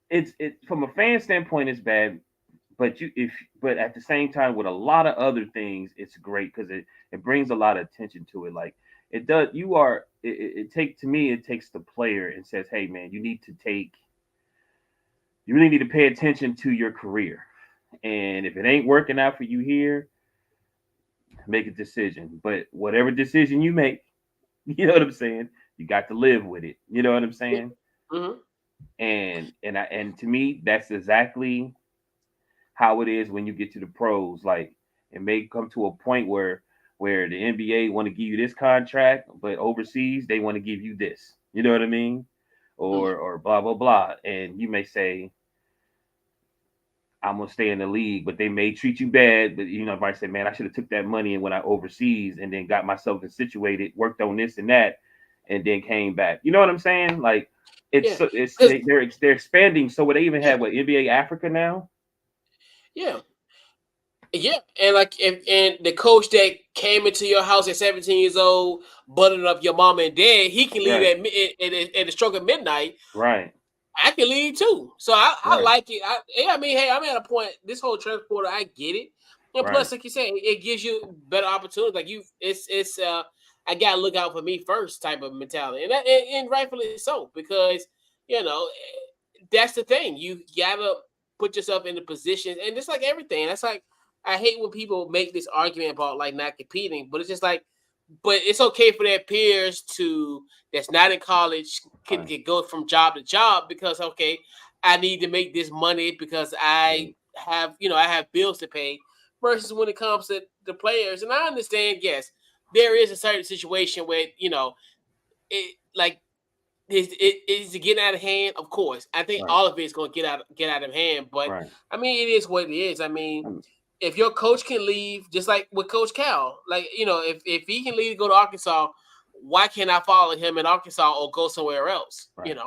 Speaker 2: it from a fan standpoint. It's bad but but at the same time with a lot of other things it's great because it brings a lot of attention to it like it does it take to me it takes the player and says hey man you really need to pay attention to your career and if it ain't working out for you here make a decision but whatever decision you make you know what I'm saying you got to live with it you know what I'm
Speaker 1: Yeah.
Speaker 2: saying
Speaker 1: Hmm.
Speaker 2: and to me that's exactly how it is when you get to the pros. Like it may come to a point where the NBA want to give you this contract, but overseas they want to give you this. You know what I mean?
Speaker 1: Hmm.
Speaker 2: Or blah blah blah. And you may say, I'm gonna stay in the league, but they may treat you bad. But you might say, man, I should have took that money and went out overseas and then got myself situated, worked on this and that, and then came back. You know what I'm saying? Like
Speaker 1: Yeah,
Speaker 2: it's
Speaker 1: because
Speaker 2: they're expanding. So what they even
Speaker 1: yeah,
Speaker 2: have what NBA Africa now?
Speaker 1: yeah. Yeah, and and the coach that came into your house at 17 years old, buttoning up your mom and dad, he can leave
Speaker 2: Right,
Speaker 1: at the stroke of midnight.
Speaker 2: right,
Speaker 1: I can leave too, so I
Speaker 2: right,
Speaker 1: like it. I mean, hey, I'm at a point. This whole transporter, I get it, and
Speaker 2: right.
Speaker 1: plus, like you said, it gives you better opportunities. Like it's I gotta look out for me first type of mentality, and rightfully so because that's the thing. You gotta put yourself in the position, and it's like everything. That's like I hate when people make this argument about like not competing, but it's just like but it's okay for their peers that's not in college can go from job to job because okay, I need to make this money because I have bills to pay. Versus when it comes to the players, and I understand, yes, there is a certain situation where it like is to get out of hand. Of course, I think all of it is going to get out of hand. But I mean, it is what it is. I mean, if your coach can leave, just like with Coach Cal, like if he can leave to go to Arkansas, why can't I follow him in Arkansas or go somewhere else?
Speaker 2: Right.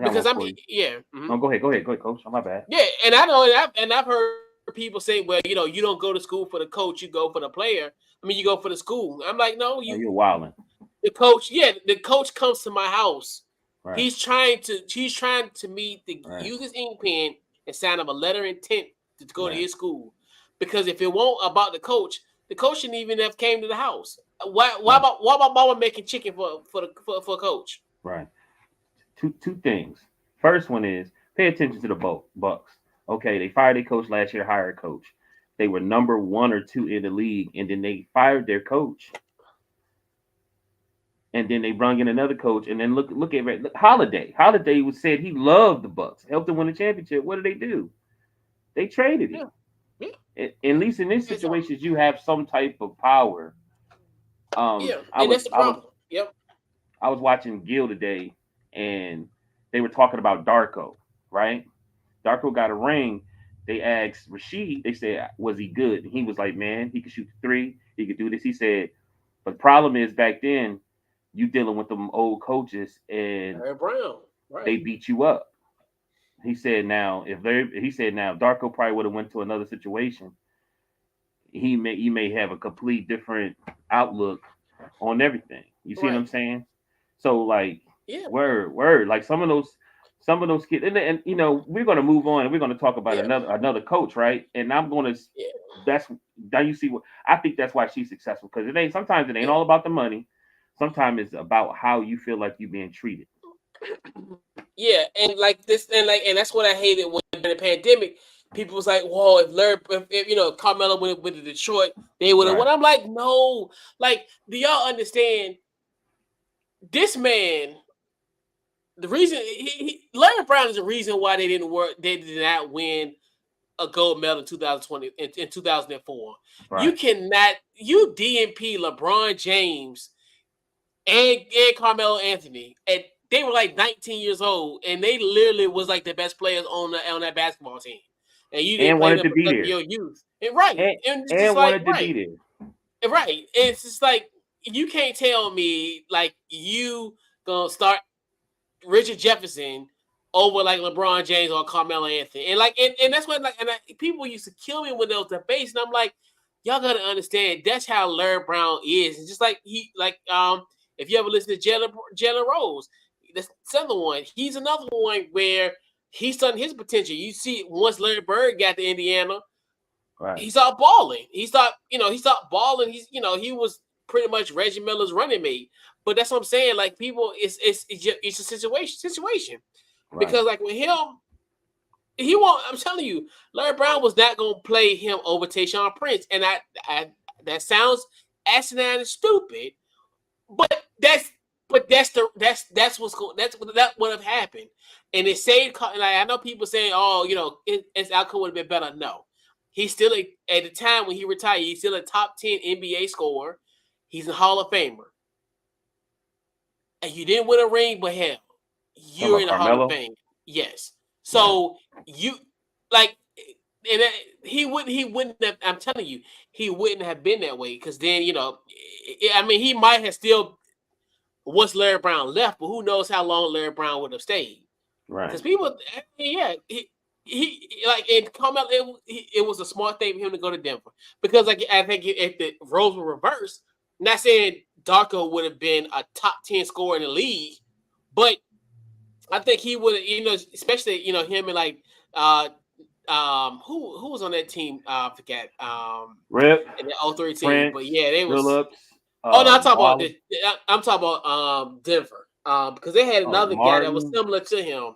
Speaker 1: Because I mean,
Speaker 2: No, go ahead, Coach. I'm my bad.
Speaker 1: Yeah, and I know, and I've heard people say, well, you don't go to school for the coach, you go for the player. I mean, you go for the school. I'm like, no,
Speaker 2: you're wilding.
Speaker 1: The coach comes to my house. Right. He's trying to meet use his ink pen and sign up a letter of intent to go to his school. Because if it won't about the coach shouldn't even have came to the house. Why about mama making chicken for coach?
Speaker 2: Right. Two things. First one is pay attention to the Bucks. Okay, they fired their coach last year, hired a coach. They were number 1 or 2 in the league, and then they fired their coach. And then they brought in another coach, and then look at Holiday. Holiday said he loved the Bucks, helped them win the championship. What did they do? They traded him. Yeah. At least in these situations, you have some type of power.
Speaker 1: That's the problem.
Speaker 2: I was watching Gil today, and they were talking about Darko, right? Darko got a ring. They asked Rasheed, they said, was he good? And he was like, man, he could shoot the 3. He could do this. He said, but the problem is back then, you dealing with them old coaches and
Speaker 1: Brown,
Speaker 2: they beat you up. He said now, Darko probably would have went to another situation. He may have a complete different outlook on everything. You see what I'm saying? So like, word. Like some of those kids, and we're gonna move on and we're gonna talk about another coach, right? And I'm gonna that's now you see what I think that's why she's successful because sometimes it ain't all about the money. Sometimes it's about how you feel like you're being treated.
Speaker 1: Yeah, and like this, and that's what I hated when in the pandemic. People was like, "Whoa, if Carmelo went with Detroit, they would have won." I'm like, no, like, do y'all understand? This man, the reason Larry Brown is the reason why they did not win a gold medal in 2020 in 2004. You cannot DNP LeBron James and Carmelo Anthony, and they were like 19 years old, and they literally was like the best players on that basketball team. And you didn't play them because of your youth, and
Speaker 2: wanted to be there,
Speaker 1: right? It's just like you can't tell me like you gonna start Richard Jefferson over like LeBron James or Carmelo Anthony, and that's what people used to kill me when there was debates, and I'm like, y'all gotta understand that's how Larry Brown is. It's just like if you ever listen to Jalen Rose, that's another one. He's another one where he's done his potential. You see, once Larry Bird got to Indiana, he started balling. He started balling. He was pretty much Reggie Miller's running mate. But that's what I'm saying. Like people, it's a situation. Because like with him, he won't. I'm telling you, Larry Brown was not going to play him over Tayshaun Prince, and that sounds asinine and stupid. But that's what would have happened, and it saved. Like I know people saying, "Oh, his outcome would have been better." No, he's still at the time when he retired, he's still a top 10 NBA scorer. He's a Hall of Famer, and you didn't win a ring, but hell, you're in the Hall of Fame. Yes, so you like, and he wouldn't have. I'm telling you, he wouldn't have been that way because then he might have still. Once Larry Brown left, but who knows how long Larry Brown would have stayed?
Speaker 2: Right.
Speaker 1: Because people, he like in Carmelo, it was a smart thing for him to go to Denver because I think if the roles were reversed, not saying Darko would have been a top 10 scorer in the league, but I think he would have, especially him and like who was on that team? I forget.
Speaker 2: Rip
Speaker 1: and the 03 team,
Speaker 2: Prince,
Speaker 1: but yeah, they was.
Speaker 2: Phillips.
Speaker 1: I'm talking about Denver. Because they had another guy that was similar to him.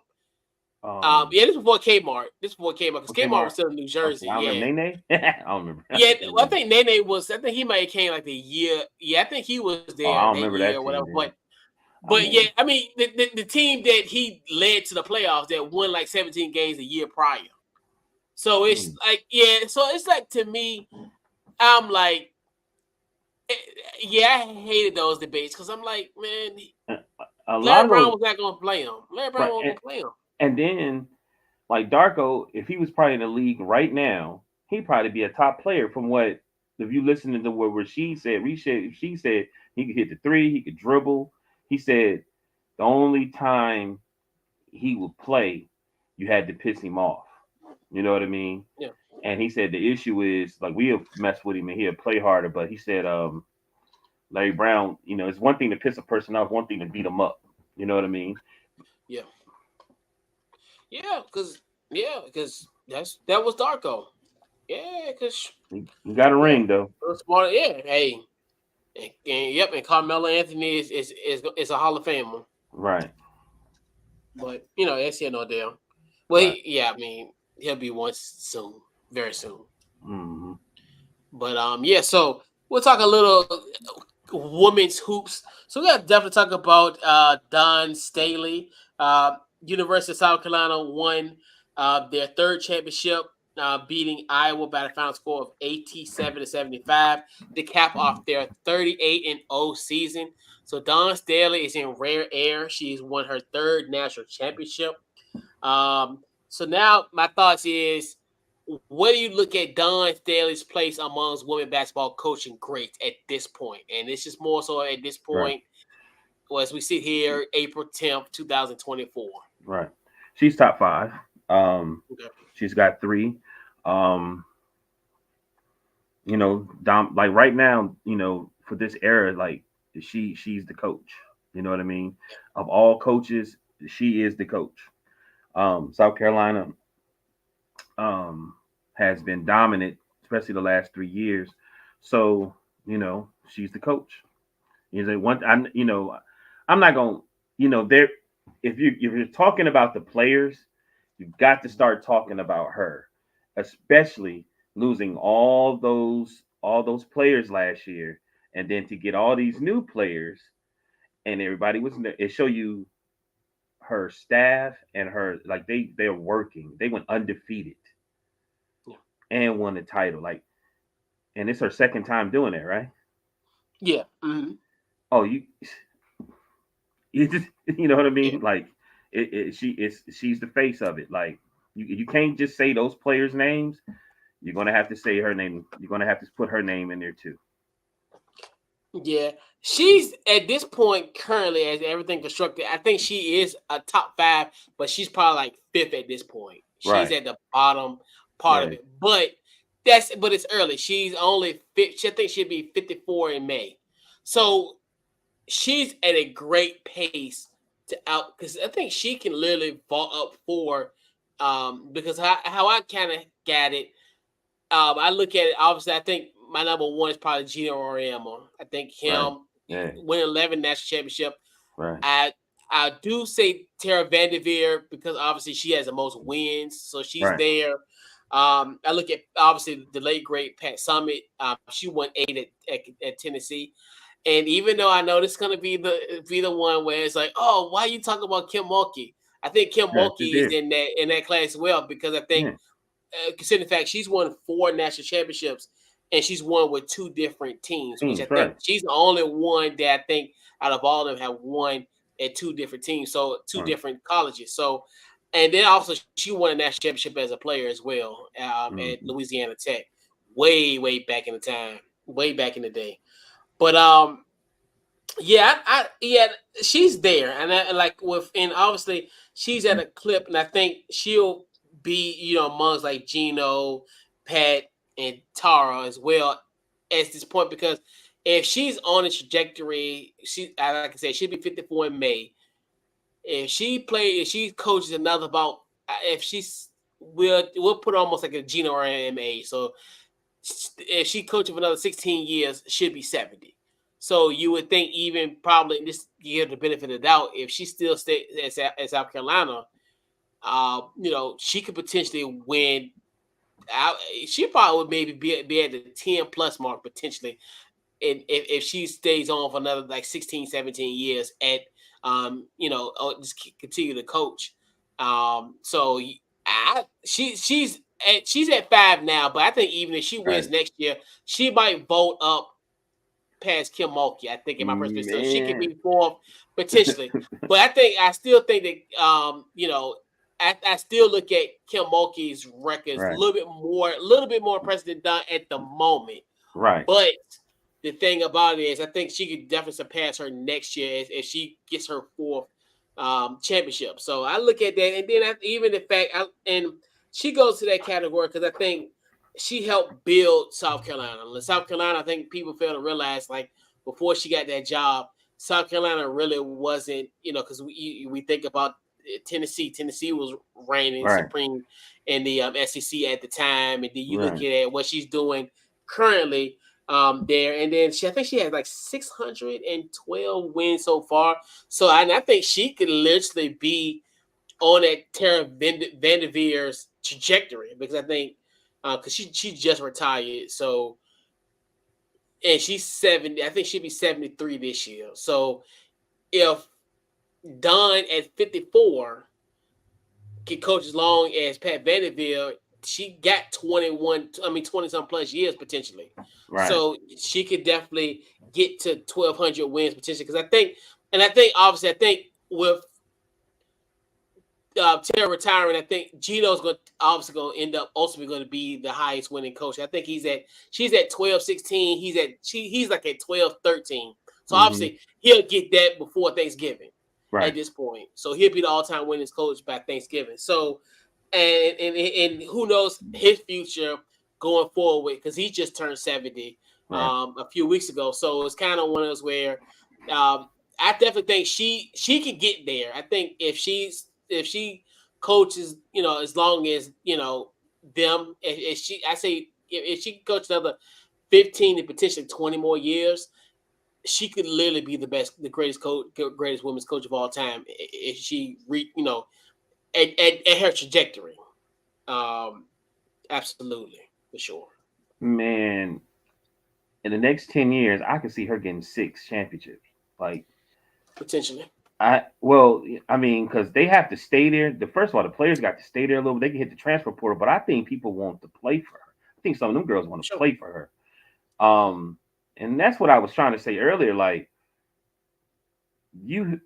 Speaker 1: Yeah, this was before Kmart. Because
Speaker 2: Okay,
Speaker 1: Kmart was
Speaker 2: Mark.
Speaker 1: still in New
Speaker 2: Okay,
Speaker 1: Jersey.
Speaker 2: I
Speaker 1: Yeah.
Speaker 2: remember Nene. I don't remember. I
Speaker 1: Yeah,
Speaker 2: can't
Speaker 1: well, I
Speaker 2: remember.
Speaker 1: think Nene was. I think he might have came like the year. Yeah, I think he was
Speaker 2: Oh,
Speaker 1: there
Speaker 2: I don't
Speaker 1: that
Speaker 2: remember
Speaker 1: year
Speaker 2: that
Speaker 1: or
Speaker 2: team
Speaker 1: whatever.
Speaker 2: then.
Speaker 1: But yeah, I mean the team that he led to the playoffs that won like 17 games a year prior. So it's like So it's like to me, I'm like, yeah, I hated those debates because I'm like, man,
Speaker 2: a lot
Speaker 1: Larry
Speaker 2: of
Speaker 1: Brown
Speaker 2: those,
Speaker 1: was not going to play him. Larry Brown
Speaker 2: right?
Speaker 1: wasn't going to play him.
Speaker 2: And then like Darko, if he was probably in the league right now, he'd probably be a top player. From what if you listen to what Rasheed said, she said he could hit the three, he could dribble. He said the only time he would play, you had to piss him off. You know what I mean?
Speaker 1: Yeah.
Speaker 2: And he said the issue is like we'll mess with him and he'll play harder, but he said Larry Brown, it's one thing to piss a person off, one thing to beat them up. You know what I mean?
Speaker 1: Yeah. Because that was Darko. Yeah, because
Speaker 2: You got a ring though.
Speaker 1: smart. Yeah, hey, and Carmelo Anthony is a Hall of Famer.
Speaker 2: Right.
Speaker 1: But that's here no deal. Well,
Speaker 2: Right.
Speaker 1: I mean, he'll be one soon, very soon.
Speaker 2: Mm-hmm.
Speaker 1: But yeah. So we'll talk a little women's hoops. So we got to definitely talk about Don Staley. University of South Carolina won their third championship, beating Iowa by the final score of 87-75 to cap off their 38-0 season. So Don Staley is in rare air. She's won her third national championship. So now my thoughts is, what do you look at Don Staley's place amongst women basketball coaching greats at this point? And this is more so at this
Speaker 2: Right.
Speaker 1: point, as we sit here, April 10th, 2024.
Speaker 2: Right. She's top five.
Speaker 1: Okay.
Speaker 2: She's got three. Like right now, for this era, like she's the coach. You know what I mean? Of all coaches, she is the coach. South Carolina has been dominant, especially the last 3 years. So, she's the coach. I'm not going, there if you're talking about the players, you've got to start talking about her, especially losing all those players last year, and then to get all these new players, and everybody was in there. It show you her staff and her like they're working. They went undefeated
Speaker 1: Yeah.
Speaker 2: and won the title. Like, and it's her second time doing it, right?
Speaker 1: Yeah. Mm-hmm.
Speaker 2: Oh, you just you know what I
Speaker 1: Yeah.
Speaker 2: mean? Like, she's the face of it. Like, you can't just say those players' names. You're gonna have to say her name. You're gonna have to put her name in there too.
Speaker 1: Yeah. She's at this point currently, as everything constructed, I think she is a top five, but she's probably like fifth at this point. She's
Speaker 2: Right.
Speaker 1: at the bottom part of
Speaker 2: Yeah.
Speaker 1: it. But it's early. She's only I think she'll be 54 in May. So she's at a great pace to out, because I think she can literally vault up for because how I kind of got it. I look at it, obviously I think my number one is probably Gino Auriemma. I think
Speaker 2: Right.
Speaker 1: him
Speaker 2: Yeah.
Speaker 1: win 11 national championship.
Speaker 2: Right.
Speaker 1: I do say Tara Vanderveer because obviously she has the most wins, so she's
Speaker 2: Right.
Speaker 1: there. I look at obviously the late great Pat Summitt. She won 8 at Tennessee. And even though I know this is gonna be the one where it's like, oh, why are you talking about Kim Mulkey? I think Kim
Speaker 2: Yeah. She
Speaker 1: Mulkey is
Speaker 2: did.
Speaker 1: in that class as well, because I think,
Speaker 2: Yeah.
Speaker 1: considering the fact she's won 4 national championships and she's won with 2 different teams, which I
Speaker 2: Teams.
Speaker 1: think
Speaker 2: Right.
Speaker 1: she's the only one that I think out of all of them have won at 2 different teams, so 2
Speaker 2: Right.
Speaker 1: different colleges. So, and then also she won a national championship as a player as well at
Speaker 2: Mm-hmm.
Speaker 1: Louisiana Tech, way back in the time, way back in the day. But yeah, she's there, and like and obviously she's at a clip, and I think she'll be amongst like Gino, Pat, and Tara as well at this point, because if she's on a trajectory, like I said, she'll be 54 in May. If she coaches another about if she's we'll put almost like a Gino or an MA. So if she coaches for another 16 years, she'll be 70. So you would think, even probably, just give the benefit of the doubt, if she still stays at South Carolina, she could potentially win. She probably would maybe be at the 10 plus mark potentially, and if she stays on for another like 16, 17 years at just continue to coach. So she's at 5 now, but I think even if she wins
Speaker 2: Right.
Speaker 1: next year, she might vote up past Kim Mulkey, I think, in my personal. So she could
Speaker 2: Man.
Speaker 1: be fourth potentially. But I still think that I still look at Kim Mulkey's records
Speaker 2: Right.
Speaker 1: a little bit more impressive than Dunn at the moment.
Speaker 2: Right.
Speaker 1: But the thing about it is, I think she could definitely surpass her next year if she gets her fourth championship. So I look at that, and then even the fact, and she goes to that category because I think she helped build South Carolina. South Carolina, I think people fail to realize, like before she got that job, South Carolina really wasn't, because we think about Tennessee. Tennessee was reigning
Speaker 2: Right.
Speaker 1: supreme in the SEC at the time, and then you look
Speaker 2: Right.
Speaker 1: at what she's doing currently there, and then I think she has like 612 wins so far. So I think she could literally be on that Tara Vanderveer's trajectory because I think because she just retired, so and she's 70. I think she'll be 73 this year. So if Dawn at 54 can coach as long as Pat Vanderveer, she got 20 some plus years potentially.
Speaker 2: Right.
Speaker 1: So she could definitely get to 1,200 wins potentially. Because I think with Tara retiring, I think Gino's going to end up ultimately going to be the highest winning coach. I think she's at 12, 16. He's like at 12, 13. So
Speaker 2: Mm-hmm.
Speaker 1: obviously he'll get that before Thanksgiving at
Speaker 2: Right.
Speaker 1: this point. So he'll be the all-time winningest coach by Thanksgiving. So and who knows his future going forward because he just turned 70
Speaker 2: Right.
Speaker 1: a few weeks ago. So it's kind of one of those where I definitely think she can get there. I think if she coaches, as long as them, if she, I say if she can coach another 15 and potentially 20 more years, she could literally be the greatest coach, greatest women's coach of all time if she at her trajectory. Um, Absolutely, for sure.
Speaker 2: Man, in the next 10 years, I could see her getting 6 championships. Like,
Speaker 1: Potentially.
Speaker 2: I mean, because they have to stay there. First of all, the players got to stay there a little bit. They can hit the transfer portal, but I think people want to play for her. I think some of them girls want to
Speaker 1: Sure.
Speaker 2: play for her. And that's what I was trying to say earlier. Like, you,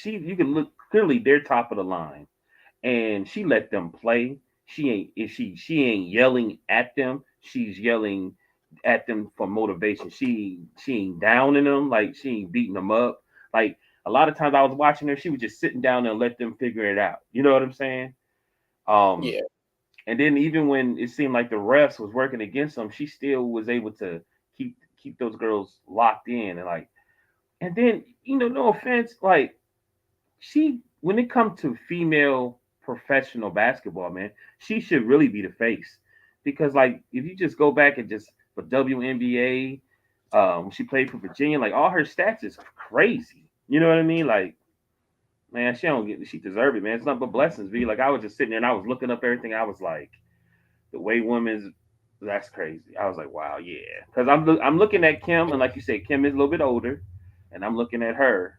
Speaker 2: you can look clearly they're top of the line, and she let them play. She ain't yelling at them. She's yelling at them for motivation. She ain't downing them, like she ain't beating them up. Like a lot of times I was watching her, she was just sitting down and let them figure it out. You know what I'm saying? Um,
Speaker 1: Yeah.
Speaker 2: and then even when it seemed like the refs was working against them, she still was able to keep those girls locked in and like. And then no offense, like she when it comes to female professional basketball, man, she should really be the face because like if you just go back and just for WNBA, she played for Virginia, like all her stats is crazy. You know what I mean? Like, man, she deserved it, man. It's nothing but blessings, be like I was just sitting there and I was looking up everything. I was like, the way women's that's crazy. I was like, wow, yeah, because I'm looking at Kim and like you said, Kim is a little bit older, and I'm looking at her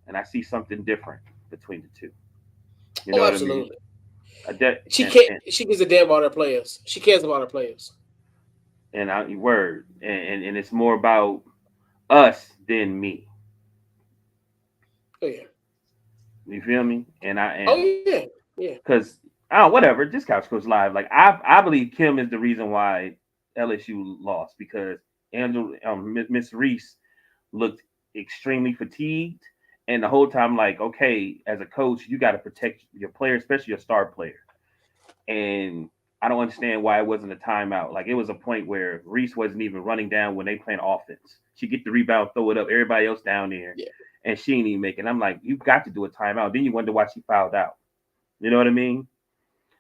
Speaker 2: and I see something different between the two. You know
Speaker 1: Oh,
Speaker 2: what I mean?
Speaker 1: absolutely.
Speaker 2: I de-
Speaker 1: She can't.
Speaker 2: and
Speaker 1: She gives a damn about her players. She cares about her players.
Speaker 2: and I word and it's more about us than me.
Speaker 1: Oh yeah.
Speaker 2: You feel me? And I
Speaker 1: Oh
Speaker 2: and
Speaker 1: yeah. Yeah.
Speaker 2: because oh whatever, this couch goes live. Like I believe Kim is the reason why LSU lost because Angel Miss Reese looked extremely fatigued. And the whole time, like, okay, as a coach, you got to protect your player, especially your star player. And I don't understand why it wasn't a timeout. Like it was a point where Reese wasn't even running down when they playing offense. She get the rebound, throw it up, everybody else down there,
Speaker 1: Yeah.
Speaker 2: and she ain't even making. I'm like, you got to do a timeout. Then you wonder why she fouled out. You know what I mean?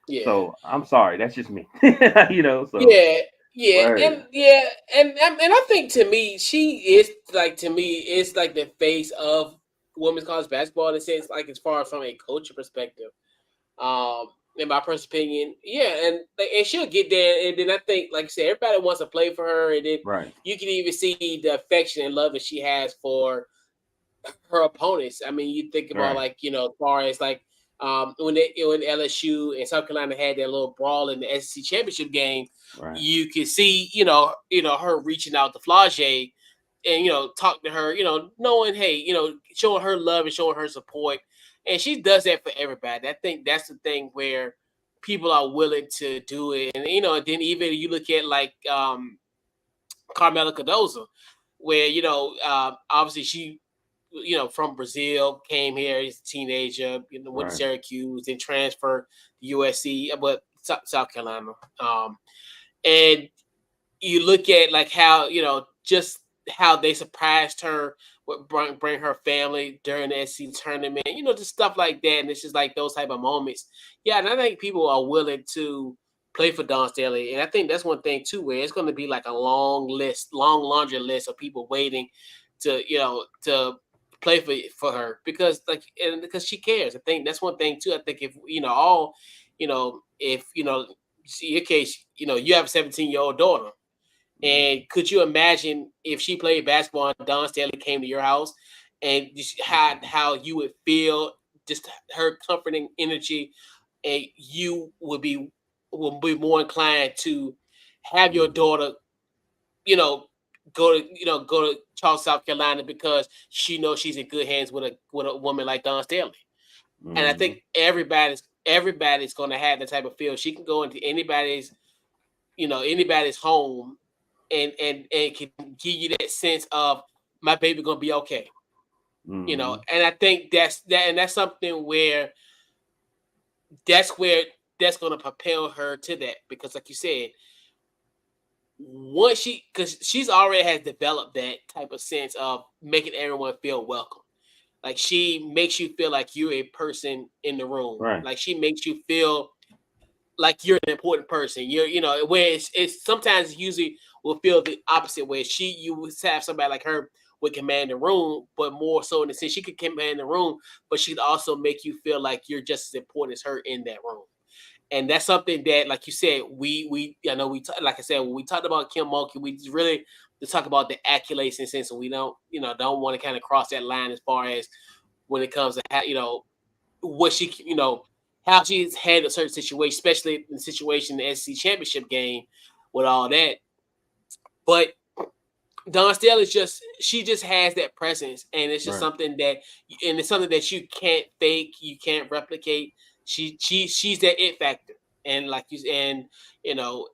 Speaker 1: Yeah.
Speaker 2: So I'm sorry, that's just me. So
Speaker 1: Yeah. Yeah.
Speaker 2: word.
Speaker 1: And I think to me, it's like the face of women's college basketball in a sense, like as far as from a coaching perspective. In my personal opinion, yeah, and she'll get there. And then I think, like I said, everybody wants to play for her, and then
Speaker 2: Right.
Speaker 1: you can even see the affection and love that she has for her opponents. I mean, you think about
Speaker 2: Right.
Speaker 1: like as far as like when LSU and South Carolina had their little brawl in the SEC championship game,
Speaker 2: Right.
Speaker 1: you could see her reaching out to Flage and talk to her, knowing hey, showing her love and showing her support, and she does that for everybody. I think that's the thing where people are willing to do it, and and then even you look at like Carmela Cardozo, where obviously she from Brazil, came here as a teenager, went to
Speaker 2: Right.
Speaker 1: Syracuse, then transferred to USC, but South Carolina. And you look at like how just how they surprised her with bring her family during the SC tournament, just stuff like that, and it's just like those type of moments. Yeah, and I think people are willing to play for Dawn Staley, and I think that's one thing too, where it's going to be like a long laundry list of people waiting to to play for her because and because she cares. I think that's one thing too. I think if if see your case, you have a 17-year-old daughter. And could you imagine if she played basketball and Don Staley came to your house and just had how you would feel, just her comforting energy, and you would be more inclined to have your
Speaker 2: Mm-hmm.
Speaker 1: daughter, you know, go to Charles, South Carolina because she knows she's in good hands with a woman like Don Staley. And I
Speaker 2: Mm-hmm.
Speaker 1: think everybody's going to have that type of feel. She can go into anybody's home and can give you that sense of my baby gonna be okay.
Speaker 2: Mm-hmm.
Speaker 1: And I think that's something where that's gonna propel her to that because like you said, once because she's already has developed that type of sense of making everyone feel welcome. Like she makes you feel like you're a person in the room.
Speaker 2: Right.
Speaker 1: Like she makes you feel like you're an important person. Where it's sometimes usually will feel the opposite way. You would have somebody like her would command the room, but more so in the sense she could command the room, but she'd also make you feel like you're just as important as her in that room. And that's something that, like you said, we I know like I said, when we talked about Kim Mulkey, we just really to talk about the accolades in sense, and we don't want to kind of cross that line as far as when it comes to how, what she, how she's handled certain situations, especially in the situation in the SEC championship game with all that. But Dawn Staley is she just has that presence, and it's just
Speaker 2: Right.
Speaker 1: something that you can't fake, you can't replicate. She's that it factor, and like you and you know,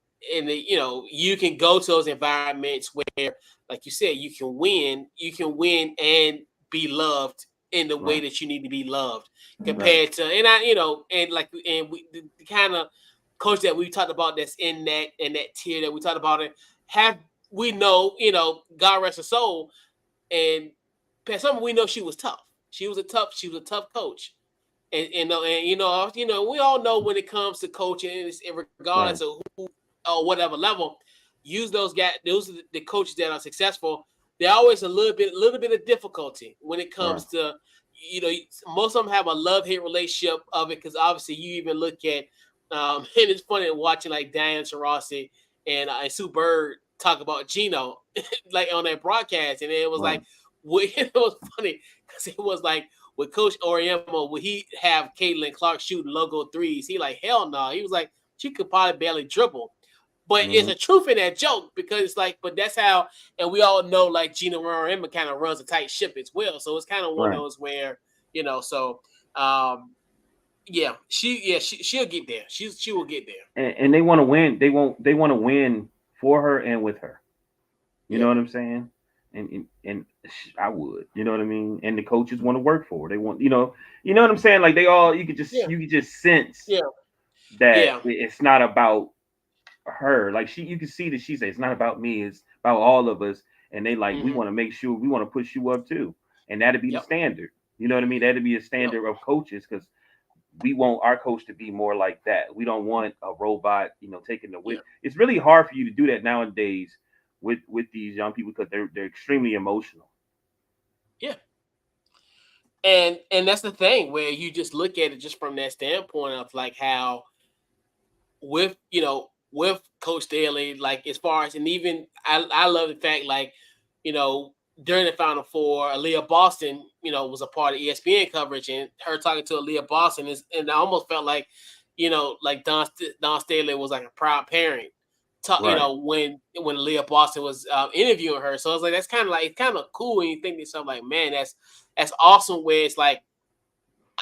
Speaker 1: you can go to those environments where, like you said, you can win and be loved in the way
Speaker 2: Right.
Speaker 1: that you need to be loved
Speaker 2: Right.
Speaker 1: compared to, and and like and we the kind of coach that we talked about that's in that tier that we talked about it have we know, God rest her soul, and some we know she was tough. She was a tough coach, and we all know when it comes to coaching, regardless
Speaker 2: Right.
Speaker 1: of who or whatever level, use those guys. Those are the coaches that are successful. They're always a little bit of difficulty when it
Speaker 2: Right.
Speaker 1: comes to, most of them have a love hate relationship of it because obviously you even look at, and it's funny watching like Diane Taurasi and Sue Bird talk about Gino like on that broadcast, and it was
Speaker 2: Right.
Speaker 1: like, it was funny because it was like with Coach Oriemo, would he have Caitlin Clark shooting logo threes? He like, hell no. He was like, she could probably barely dribble. But it's
Speaker 2: Mm-hmm.
Speaker 1: a truth in that joke because it's like, but that's how, and we all know like Gina Roriemo kind of runs a tight ship as well. So it's kind of one of
Speaker 2: Right.
Speaker 1: those where, so um she'll get there. She will get there.
Speaker 2: And they want to win. They want to win for her and with her. You know
Speaker 1: Yeah.
Speaker 2: what I'm saying? And I would. You know what I mean? And the coaches want to work for her. They want. You know what I'm saying? Like they all.
Speaker 1: Yeah.
Speaker 2: You could just sense
Speaker 1: Yeah.
Speaker 2: that
Speaker 1: Yeah.
Speaker 2: it's not about her. Like you can see that she says it's not about me. It's about all of us. And they like we
Speaker 1: Mm-hmm.
Speaker 2: want to make sure we want to push you up too. And that'd be the
Speaker 1: Yep.
Speaker 2: standard. You know what I mean? That'd be a
Speaker 1: Yep.
Speaker 2: standard of coaches because we want our coach to be more like that. We don't want a robot, taking the whip.
Speaker 1: Yeah.
Speaker 2: It's really hard for you to do that nowadays with these young people because they're extremely emotional.
Speaker 1: Yeah. And that's the thing where you just look at it just from that standpoint of like how with with Coach Staley, like as far as and even I love the fact like you know during the Final Four, Aaliyah Boston was a part of ESPN coverage and her talking to Aaliyah Boston is and I almost felt like like Don Staley was like a proud parent.
Speaker 2: Right.
Speaker 1: When Aaliyah Boston was interviewing her, so I was like, that's kind of like it's kind of cool when you think to yourself like, man, that's awesome. Where it's like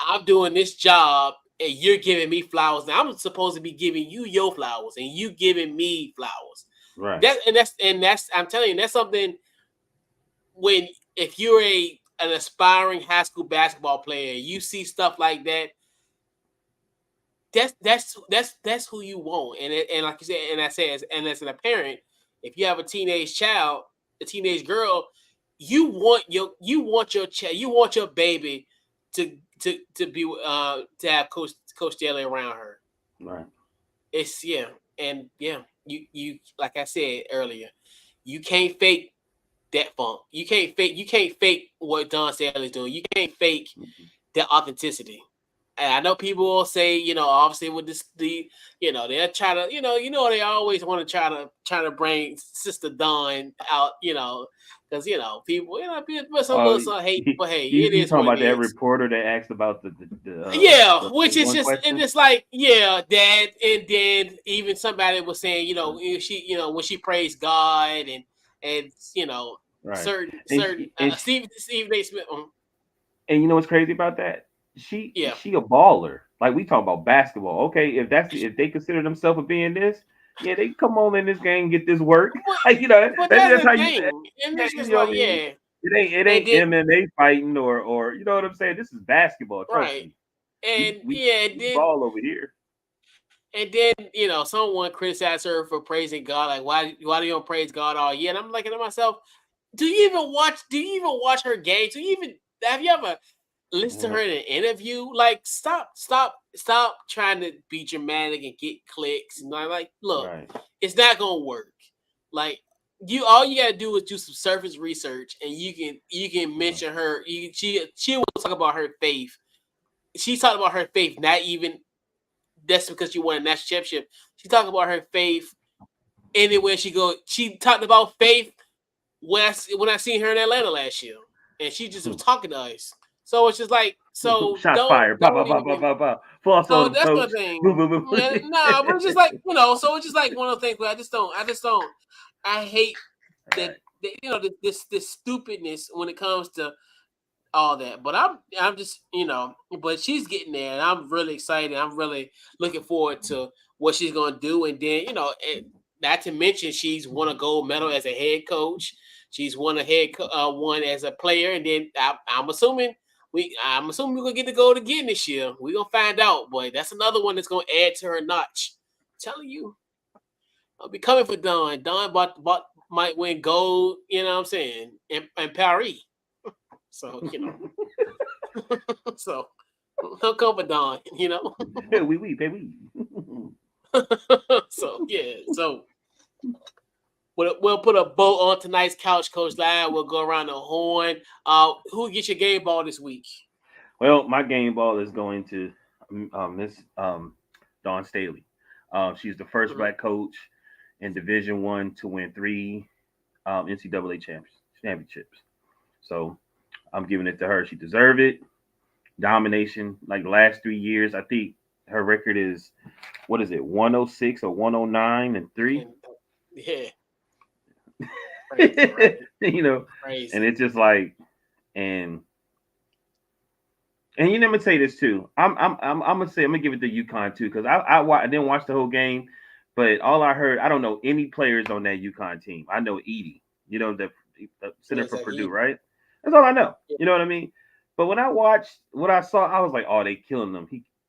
Speaker 1: I'm doing this job and you're giving me flowers. Now I'm supposed to be giving you your flowers and you giving me flowers.
Speaker 2: Right.
Speaker 1: That's I'm telling you, that's something when if you're an aspiring high school basketball player, you see stuff like that. That's who you want. And like you said, and I say as a parent, if you have a teenage child, a teenage girl, you want your child, you want your baby to be to have Coach Daly around her.
Speaker 2: Right.
Speaker 1: It's and you like I said earlier, you can't fake that funk. You can't fake what Don Staley's doing. You can't fake
Speaker 2: Mhm.
Speaker 1: that authenticity. And I know people will say, obviously with they'll try to, they always want to try to bring Sister Dawn out, because people, people some
Speaker 2: Oh,
Speaker 1: little some hate,
Speaker 2: you,
Speaker 1: but hey,
Speaker 2: you
Speaker 1: it
Speaker 2: you
Speaker 1: is
Speaker 2: talking
Speaker 1: what it
Speaker 2: about that
Speaker 1: is.
Speaker 2: reporter that asked about
Speaker 1: Yeah,
Speaker 2: the
Speaker 1: which is
Speaker 2: one
Speaker 1: just and
Speaker 2: question?
Speaker 1: it's like that, and then even somebody was saying, she, when she praised God and
Speaker 2: Right. And
Speaker 1: certain Steve A. Smith,
Speaker 2: you know what's crazy about that? She
Speaker 1: yeah,
Speaker 2: she a baller. Like we talk about basketball. Okay, if they consider themselves of being this, yeah, they come on in this game and get this work.
Speaker 1: but,
Speaker 2: Like
Speaker 1: but
Speaker 2: that's
Speaker 1: that's
Speaker 2: just
Speaker 1: the
Speaker 2: how you.
Speaker 1: thing, and
Speaker 2: Yeah,
Speaker 1: it's just
Speaker 2: you know what
Speaker 1: like
Speaker 2: I mean. It
Speaker 1: and
Speaker 2: ain't
Speaker 1: then
Speaker 2: MMA fighting or you know what I'm saying. This is basketball. Trust
Speaker 1: right,
Speaker 2: me. We
Speaker 1: and
Speaker 2: we
Speaker 1: and
Speaker 2: we
Speaker 1: then
Speaker 2: ball over here.
Speaker 1: someone criticized her for praising God, like why do you don't praise God all year? And I'm looking at myself, do you even watch her games? Do you even have you ever listen to
Speaker 2: Mhm.
Speaker 1: her in an interview? Like, stop trying to be dramatic and get clicks. And like, look,
Speaker 2: Right.
Speaker 1: it's not gonna work. Like, all you gotta do is do some surface research, and you can
Speaker 2: Right.
Speaker 1: mention her. She will talk about her faith. She's talking about her faith, not even that's because she won a national championship. She talked about her faith anywhere she go. She talked about faith when I seen her in Atlanta last year, and she just was talking to us. So it's just like, so
Speaker 2: Shots fired. Pow, pow,
Speaker 1: don't
Speaker 2: pow,
Speaker 1: even
Speaker 2: pow,
Speaker 1: give.
Speaker 2: pow, pow. Floss on
Speaker 1: So
Speaker 2: him,
Speaker 1: that's the
Speaker 2: coach. Boom,
Speaker 1: thing.
Speaker 2: boom, boom.
Speaker 1: Yeah, nah, but it's just like so it's just like one of the things where I just don't. I hate that,
Speaker 2: Right.
Speaker 1: this stupidness when it comes to all that. But I'm just but she's getting there, and I'm really excited. I'm really looking forward to what she's gonna do, and then not to mention she's won a gold medal as a head coach. She's won one as a player, and then I'm assuming we're gonna get the gold again this year. We're gonna find out, boy. That's another one that's gonna add to her notch. I'm telling you, I'll be coming for Dawn. Dawn might win gold. You know what I'm saying? In Paris. So so he'll come for Dawn.
Speaker 2: Oui, baby.
Speaker 1: So yeah, so we'll put a bow on tonight's couch, Coach Lion. We'll go around the horn. Who gets your game ball this week?
Speaker 2: Well, my game ball is going to Miss Dawn Staley. She's the first
Speaker 1: Mhm.
Speaker 2: black coach in Division One to win three NCAA championships. So I'm giving it to her. She deserved it. Domination, like the last 3 years. I think her record is what is it, 106 or 109 and three.
Speaker 1: And yeah, crazy, right?
Speaker 2: you know, and
Speaker 1: Crazy.
Speaker 2: it's just like and And you let me say this too. I'm gonna give it to UConn too because I didn't watch the whole game, but all I heard I don't know any players on that UConn team. I know Edie, the center
Speaker 1: Yes,
Speaker 2: for Purdue,
Speaker 1: he.
Speaker 2: right? That's all I know.
Speaker 1: Yeah,
Speaker 2: You know what I mean? But when I watched what I saw, I was like, oh, they killing him.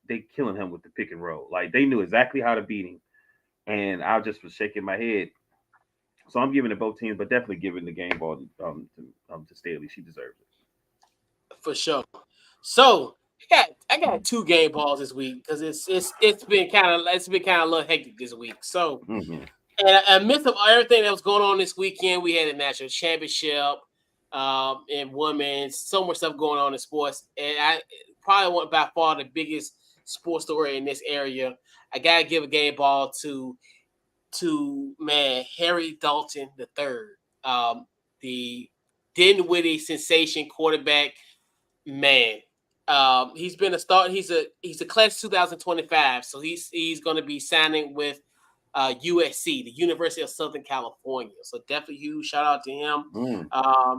Speaker 2: They killing him with the pick and roll. Like they knew exactly how to beat him, and I just was shaking my head. So I'm giving it both teams, but definitely giving the game ball to Staley. She deserves it.
Speaker 1: for sure. So I got two game balls this week because it's been kind of a little hectic this week. So
Speaker 2: Mm-hmm.
Speaker 1: and amidst of everything that was going on this weekend, we had a national championship. and women's, so much stuff going on in sports. And I probably want by far the biggest sports story in this area. I gotta give a game ball to man Harry Dalton the third, the Dinwiddie sensation quarterback. Man, he's been a start. He's a class 2025, so he's going to be signing with USC, the University of Southern California. So definitely huge shout out to him.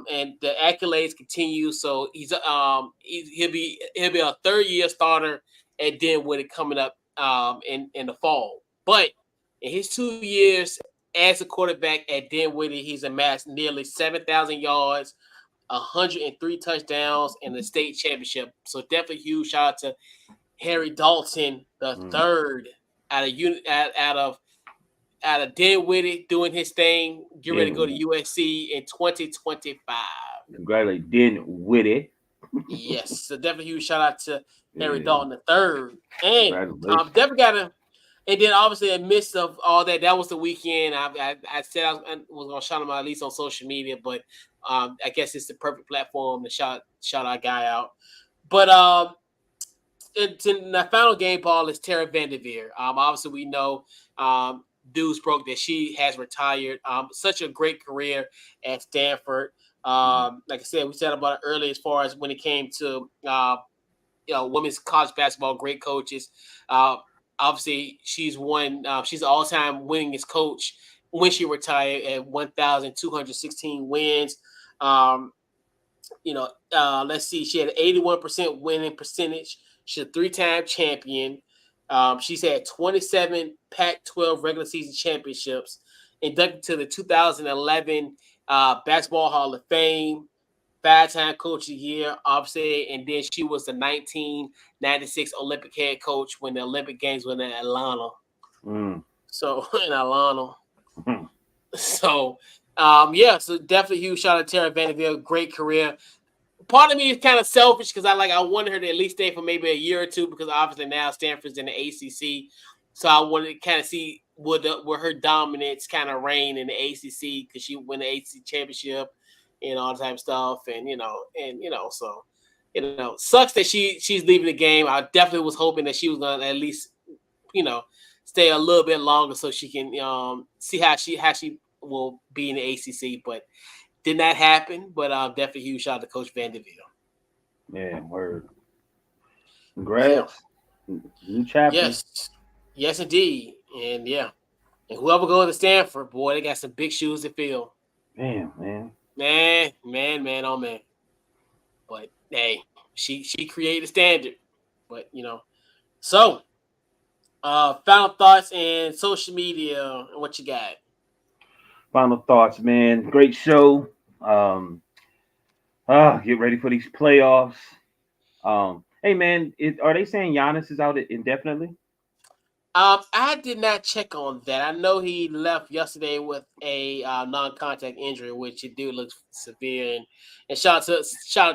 Speaker 1: And the accolades continue. So he'll be a third year starter at Dinwiddie coming up in the fall. But in his 2 years as a quarterback at Dinwiddie, he's amassed nearly 7,000 yards, 103 touchdowns, and the state championship. So definitely huge shout out to Harry Dalton the third out of Dinwiddie doing his thing. Get ready to go to USC in 2025.
Speaker 2: Congratulations, Dinwiddie.
Speaker 1: Yes, so definitely huge shout out to Harry Dalton the third. And definitely got to. And then obviously in the midst of all that, that was the weekend. I said I was going to shout him out at least on social media, but I guess it's the perfect platform to shout our guy out. But the final game ball is Tara Vanderveer. Obviously we know news broke that she has retired. Such a great career at Stanford. Like I said, we said about it earlier as far as when it came to women's college basketball, great coaches. Obviously, she's won. She's the all-time winningest coach when she retired at 1,216 wins. Let's see. She had an 81% winning percentage. She's a 3-time champion. She's had 27 Pac-12 regular season championships. Inducted to the 2011 Basketball Hall of Fame. 5-time coach of the year, obviously, and then she was the 1996 Olympic head coach when the Olympic Games were in Atlanta. So in Atlanta. So so definitely huge shout out to Tara Vanderveer, great career. Part of me is kind of selfish because I wanted her to at least stay for maybe a year or two because obviously now Stanford's in the ACC, so I wanted to kind of see would her dominance kind of reign in the ACC because she won the ACC championship. And all that type of stuff, and so sucks that she's leaving the game. I definitely was hoping that she was gonna at least, stay a little bit longer so she can see how she will be in the ACC, but did not happen. But definitely huge shout out to Coach Vanderveer.
Speaker 2: Yeah, word. Congrats, new chapter.
Speaker 1: Yes, indeed, and and whoever goes to Stanford, boy, they got some big shoes to fill.
Speaker 2: Man, man.
Speaker 1: Oh man. But hey, she created a standard. But so final thoughts and social media. What you got?
Speaker 2: Final thoughts, man. Great show. Get ready for these playoffs. Hey man, are they saying Giannis is out indefinitely?
Speaker 1: I did not check on that. I know he left yesterday with a non-contact injury, which it do look severe. And shout out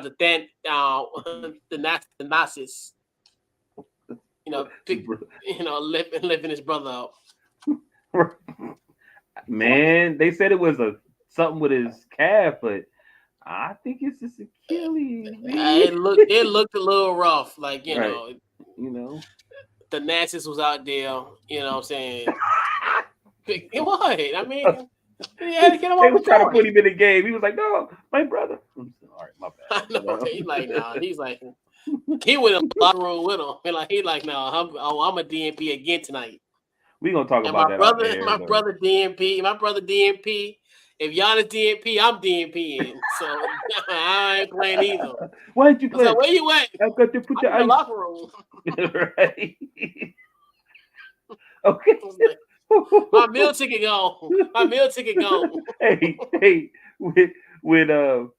Speaker 1: to Dan, the Nazis. Lifting his brother up.
Speaker 2: Man, they said it was something with his calf, but I think it's his Achilles.
Speaker 1: It looked a little rough, like
Speaker 2: right.
Speaker 1: The Nazis was out there, you know what I'm saying? What? I mean, he had to get him.
Speaker 2: They was trying to put him in the game. He was like, "No, my brother." All right, my bad.
Speaker 1: No, he's like, nah. He's like, he went in the locker room with him. He's like, no, I'm a DNP again tonight.
Speaker 2: We gonna talk about that.
Speaker 1: My brother DNP. If Giannis DNP, I'm DNPing. So I ain't playing either.
Speaker 2: Why did you play?
Speaker 1: So where you at?
Speaker 2: I got to put your
Speaker 1: in the locker room.
Speaker 2: Right. Okay.
Speaker 1: My meal ticket gone.
Speaker 2: Hey, with the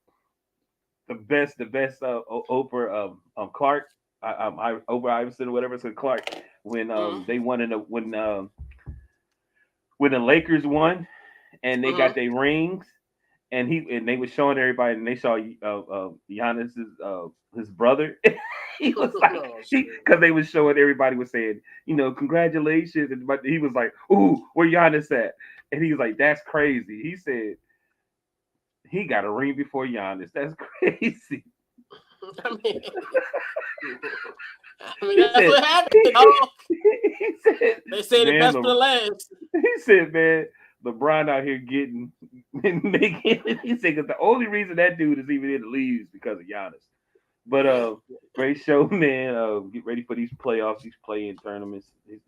Speaker 2: best Oprah Clark, Oprah Iverson or whatever, so Clark when they won when the Lakers won and they got their rings and they was showing everybody and they saw Giannis's his brother. He was like, because they was showing everybody was saying, congratulations, but he was like, ooh, where Giannis at? And he was like, that's crazy. He said He got a ring before Giannis. That's crazy.
Speaker 1: I mean,
Speaker 2: He
Speaker 1: that's
Speaker 2: said,
Speaker 1: what happened, dog.
Speaker 2: he said,
Speaker 1: They say the
Speaker 2: man,
Speaker 1: best for the last.
Speaker 2: he said, man, LeBron out here getting and making. He said, because the only reason that dude is even in the league is because of Giannis. But
Speaker 1: Yeah.
Speaker 2: great show, man. Get ready for these playoffs, these play-in tournaments, and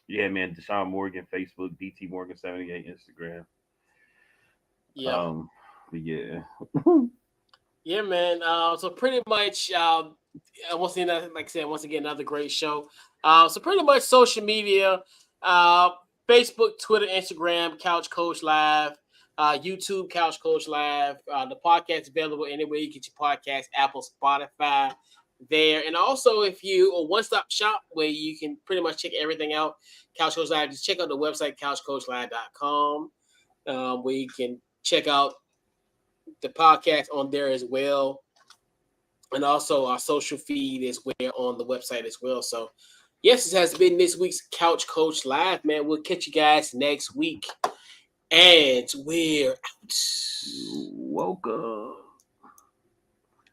Speaker 2: yeah, man. Deshaun Morgan, Facebook, DT Morgan 78, Instagram.
Speaker 1: Yeah.
Speaker 2: But yeah.
Speaker 1: Yeah, man. So pretty much, once again, like I said, once again, another great show. So pretty much social media, Facebook, Twitter, Instagram, Couch Coach Live, YouTube, Couch Coach Live. The podcast available anywhere you get your podcast, Apple, Spotify, there. And also, if you a one-stop shop where you can pretty much check everything out, Couch Coach Live, just check out the website, couchcoachlive.com, where you can check out the podcast on there as well, and also our social feed is where on the website as well. So, yes, this has been this week's Couch Coach Live, man. We'll catch you guys next week, and we're out.
Speaker 2: Welcome.